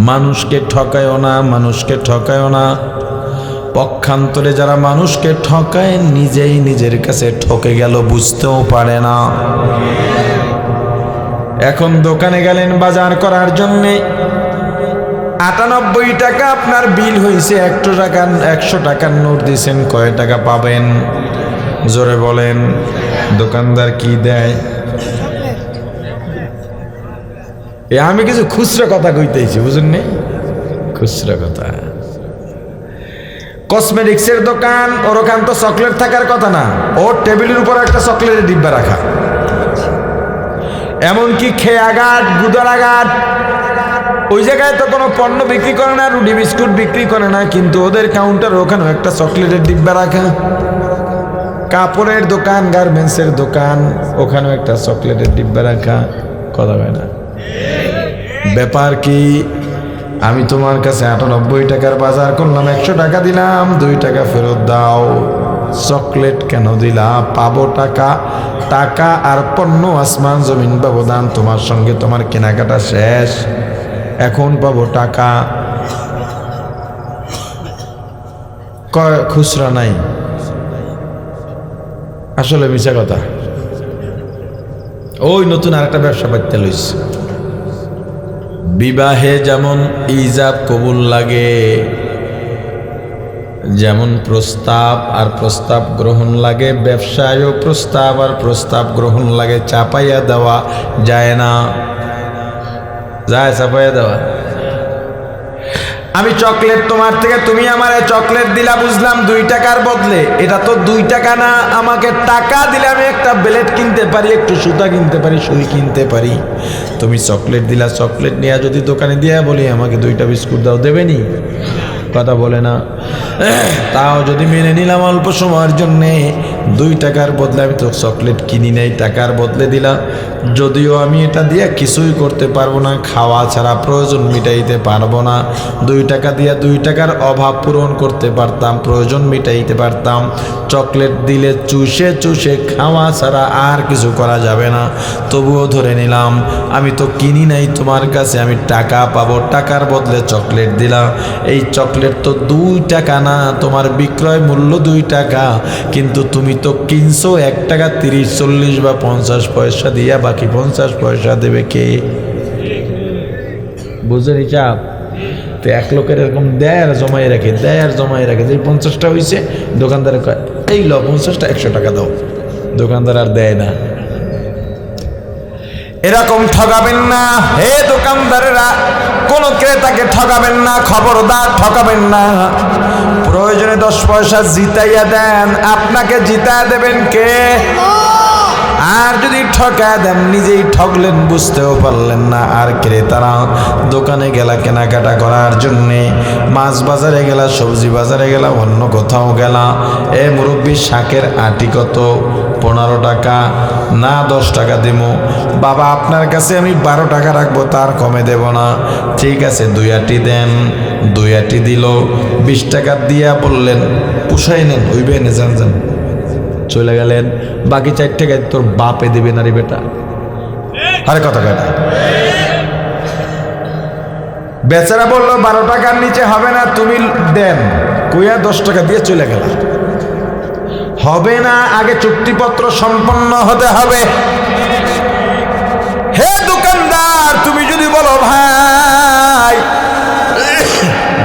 মানুষকে ঠকায়ও না, মানুষকে ঠকায়ও না। পক্ষান্তরে যারা মানুষকে ঠকায়, নিজেই নিজের কাছে ঠকে গেল, বুঝতেও পারে না। এখন দোকানে গেলেন বাজার করার জন্যে, 98 টাকা আপনার বিল হয়েছে, 100 টাকার নোট দিয়েছেন, কয় টাকা পাবেন? জোরে বলেন। দোকানদার কি দেয়? আমি কিছু খুচরা কথা কইতেছি, বুঝেননি? খুচরা কথা। কসমেটিক্সের দোকান, ওর ওখান তো চকলেট থাকার কথা না, ওর টেবিলের উপর একটা চকলেটের ডিব্বা রাখা। এমনকি খেয়াঘাট, গুদারাঘাট, ওই জায়গায় তো কোনো পণ্য বিক্রি করে না, রুটি বিস্কুট বিক্রি করে না, কিন্তু ওদের কাউন্টার ওখানেও একটা চকলেটের ডিব্বা রাখা। কাপড়ের দোকান, গার্মেন্টসের দোকান, ওখানেও একটা চকলেটের ডিব্বা রাখা। কথা হয় না? ব্যাপার কি? আমি তোমার কাছে 98 টাকার বাজার করলাম, 100 টাকা দিলাম, 2 টাকা ফেরত দাও। চকলেট কেন দিলা? পাবো টাকা। টাকা আর পণ্য আসমান জমিন ব্যবধান, তোমার সঙ্গে তোমার কেনাকাটা শেষ, এখন পাবো টাকা। খুচরা নাই, আসলে মিছা কথা। ওই নতুন আরেকটা ব্যবসা বাড়তে লইছে। বিবাহে যেমন ইজাব কবুল লাগে, যেমন প্রস্তাব আর প্রস্তাব গ্রহণ লাগে, ব্যবসায়ও প্রস্তাব আর প্রস্তাব গ্রহণ লাগে। চাপাইয়া দেওয়া যায় না, যায় চাপাইয়া দেওয়া। আমি চকলেট তোমার থেকে, তুমি আমারে চকলেট দিলা বুঝলাম 2 টাকার বদলে, এটা তো 2 টাকা না, আমাকে টাকা দিলে আমি একটা ব্লেড কিনতে পারি, একটু সুতা কিনতে পারি, সুই কিনতে পারি। তুমি চকলেট দিলা, চকলেট নিয়ে যদি দোকানে দিয়া বলি আমাকে 2টা বিস্কুট দাও, দেবেনি? কথা বলে না। তাও যদি মেনে নিলাম অল্প সময়ের জন্যে, 2 টাকার বদলে আমি তো চকলেট কিনি নাই, টাকার বদলে দিলাম। যদিও আমি এটা দিয়ে কিছুই করতে পারবো না, খাওয়া ছাড়া প্রয়োজন মিটাইতে পারবো না। 2 টাকা দিয়ে 2 টাকার অভাব পূরণ করতে পারতাম, প্রয়োজন মিটাইতে পারতাম। চকলেট দিলে চুষে চুষে খাওয়া ছাড়া আর কিছু করা যাবে না। তবুও ধরে নিলাম আমি তো কিনি নাই তোমার কাছে, আমি টাকা পাবো, টাকার বদলে চকলেট দিলাম। এই চকলেট তো 2 টাকা না, তোমার বিক্রয় মূল্য 2 টাকা, কিন্তু তুমি তো কিনছো 1 টাকা 30, 40 বা 50 পয়সা দিয়া, বাকি 50 পয়সা দেবে কে? বুঝে নি চাপ? তো এক লোকের এরকম দেয় আর জমাই রাখে, দেয় আর জমাই রাখে। যে 50টা হয়েছে, দোকানদারে কয় এই ল 50টা, 100 টাকা দাও। দোকানদার আর দেয় না। এরকম ঠকাবেন না হে দোকানদারেরা, কোন ক্রেতাকে ঠকাবেন না, খবরদার ঠকাবেন না। প্রয়োজনে 10 পয়সা জিতাইয়া দেন, আপনাকে জিতাইয়া দেবেন কে? আর যদি ঠকা দেন, নিজেই ঠকলেন, বুঝতেও পারলেন না। আর ক্রেতারা দোকানে গেলা কেনাকাটা করার জন্যে, মাছ বাজারে গেলা, সবজি বাজারে গেলা, অন্য কোথাও গেলা, এ মুরব্বী শাকের আটি কত? 15 টাকা না 10 টাকা দেব। বাবা আপনার কাছে আমি 12 টাকা রাখবো, তার কমে দেব না। ঠিক আছে 2 আটি দেন। 2 আটি দিল, 20 টাকা দিয়া বললেন পুষাই নেন, হইবে না, যান যান, চলে গেলেন। বাকি 4 টাকায় তোর বাপে দেবে না রে বেটা। আরে কথা কয়টা? বেচারা বললো 12 টাকার নিচে হবে না, তুমি দেন। কইয়া 10 টাকা দিয়ে চলে গেল। হবে না, আগে চুক্তিপত্র সম্পন্ন হতে হবে। হে দোকানদার, তুমি যদি বলো ভাই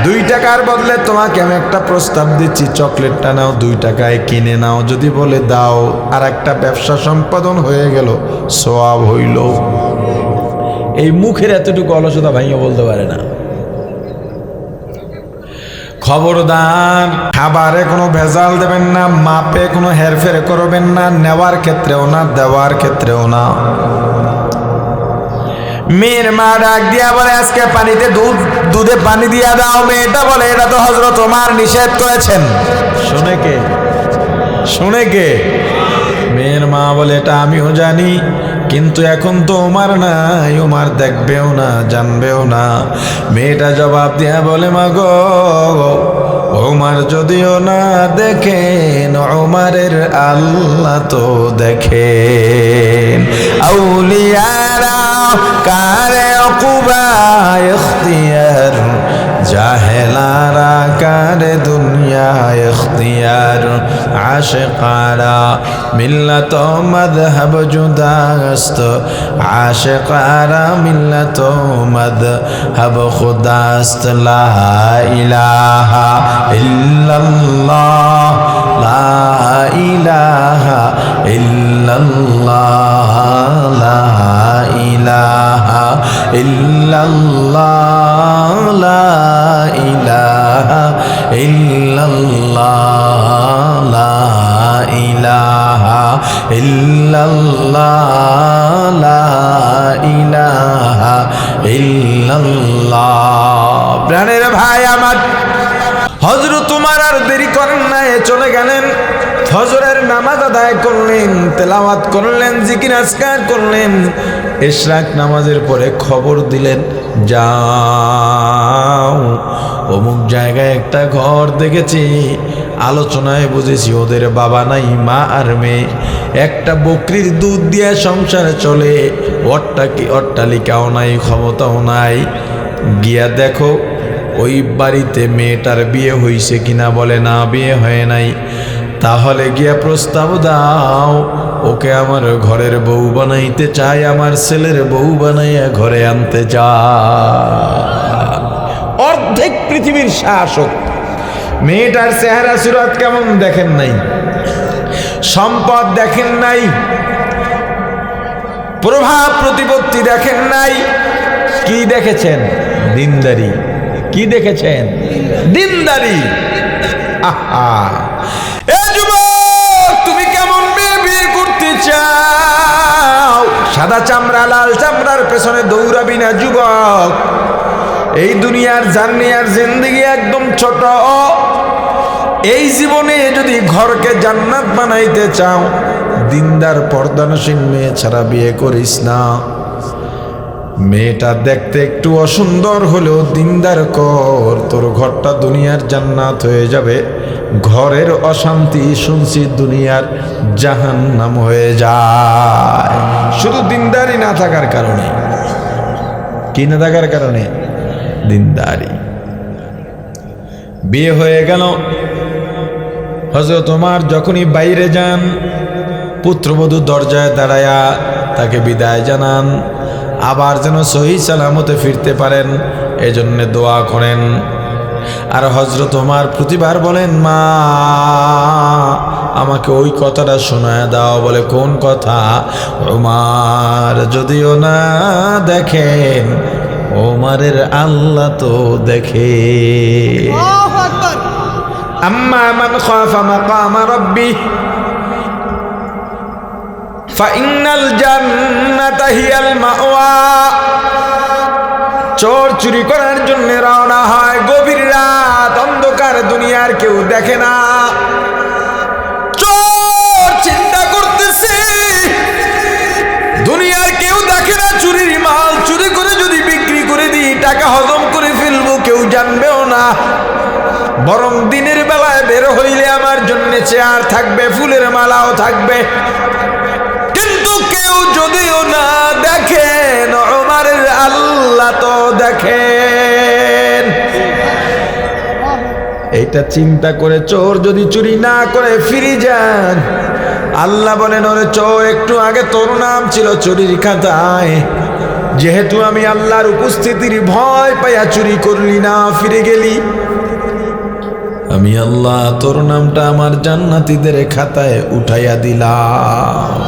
2 টাকার বদলে তোমাকে আমি একটা প্রস্তাব দিচ্ছি, চকলেটটা নাও, 2 টাকায় কিনে নাও, যদি বলে দাও, আর একটা ব্যবসা সম্পাদন হয়ে গেল, সওয়াব হইল। এই মুখের এতটুকু অলসতা ভাইয়া বলতে পারে না। খবরদার, খাবারে কোনো ভেজাল দেবেন না, মাপে কোনো হেরফের করবেন না, নেওয়ার ক্ষেত্রেও না, দেওয়ার ক্ষেত্রেও না। মেয়ের মা ডাক দিয়া বলে আজকে পানিতে দুধে পানি দিয়া দাও। মেয়েটা বলে এটা তো হযরত ওমর নিষেধ করেছেন। শুনে কে? শুনে কে? মেয়ের মা বলে এটা আমিও জানি, কিন্তু এখন তো ওমর নাই, ওমর দেখবেও না, জানবেও না। মেয়েটা জবাব দিয়া বলে মা গো, ওমর যদিও না দেখেন, ওমরের আল্লাহ তো দেখেন। আউলিয়ারা কারে উকুবা ইখতিয়ার, জাহেলারা কারে দুনিয়া ইখতিয়ার। আশিকারা মিল্লাত মাযহাব জুদাস্ত, আশিকারা মিল্লাত মাযহাব খুদাস্ত। লা ইলাহা ইল্লাল্লাহ, লা ইলাহা ইল্লাল্লাহ, লা ইলাহা ইল্লাল্লাহ, লা ইলাহা ইল্লাল্লাহ, লা ইলাহা ইল্লাল্লাহ, লা ইলাহা ইল্লাল্লাহ। প্রাণের ভাই আমার, হযরত ওমর আর দেরি করেন না, চলে গেলেন। ফজরের নামাজ আদায় করলেন, তেলাওয়াত করলেন, জিকির আজকার করলেন। ইশরাক নামাজের পরে খবর দিলেন, যাও অমুক জায়গায় একটা ঘর দেখেছি, আলোচনায় বুঝেছি ওদের বাবা নাই, মা আর মেয়ে, একটা বকরির দুধ দিয়ে সংসার চলে, অট্টালিকাও নাই, ক্ষমতাও নাই। গিয়া দেখো ওই বাড়িতে মেয়েটার বিয়ে হয়েছে কিনা। বলে না, বিয়ে হয় নাই। তাহলে গিয়া প্রস্তাব দাও, ওকে আমার ঘরের বউ বানাইতে চাই, আমার ছেলের বউ বানাইয়া ঘরে আনতে চাই। অর্ধেক পৃথিবীর শাসক, মেয়েটার চেহারা সুরত কেমন দেখেন নাই, সম্পদ দেখেন নাই, প্রভাব প্রতিপত্তি দেখেন নাই, কি দেখেছেন? দিনদারি। কি দেখেছেন? দিনদারি। আহা, এ যুবক, তুমি কেমন মেয়ে বিয়ে করতে চাও? সাদা চামড়া লাল চামড়ার পেছনে দৌড়াবি না যুবক। এই দুনিয়ার জার্নি আর জিন্দেগি একদম ছোট। এই জীবনে যদি ঘরকে জান্নাত বানাইতে চাও, দিনদার পর্দানসীন মেয়ে ছাড়া বিয়ে করিস না। মেয়েটা দেখতে একটু অসুন্দর হলেও দিনদার কর, তোর ঘরটা দুনিয়ার জান্নাত হয়ে যাবে। ঘরের অশান্তি শুনছি দুনিয়ার জাহান্নাম হয়ে যায়, শুধু দিনদারি না থাকার কারণে। কি না থাকার কারণে? দিনদারি। বিয়ে হয়ে গেল, হযরত ওমর যখনই বাইরে যান, পুত্রবধূ দরজায় দাঁড়ায়া তাকে বিদায় জানান, আবার যেন সহি সালামতে ফিরতে পারেন এজন্য দোয়া করেন। আর হযরত ওমর প্রতিবার বলেন, মা আমাকে ওই কথাটা শোনায় দাও। বলে, কোন কথা? ওমর যদিও না দেখেন, ওমরের আল্লাহ তো দেখে। আম্মা মান খাফা মাকাম রাব্বিহ ফাইনাল জান্নাতা হিয়াল মাওয়া। চোর চুরি করার জন্য রওনা হয় গভীর রাত, অন্ধকার, দুনিয়ার কেউ দেখে না। চোর চিন্তা করতেছে, দুনিয়ার কেউ দেখে না, চুরির মাল চুরি করে যদি বিক্রি করে দিই টাকা হজম করে ফেলবো, কেউ জানবেও না। বরং দিনের বেলায় বের হইলে আমার জন্য চেয়ার থাকবে, ফুলের মালাও থাকবে। কিন্তু কেউ যদিও না দেখেন, ওমরের আল্লাহ তো দেখেন। এইটা চিন্তা করে চোর যদি চুরি না করে ফিরে যান, আল্লাহ বলেন, ওরে চোর, একটু আগে তোর নাম ছিল চুরির খাতায়, যেহেতু আমি আল্লাহর উপস্থিতির ভয় পাইয়া চুরি করলি না, ফিরে গেলি, আমি আল্লাহ তোর নামটা আমার জান্নাতীদের খাতায় উঠাইয়া দিলাম।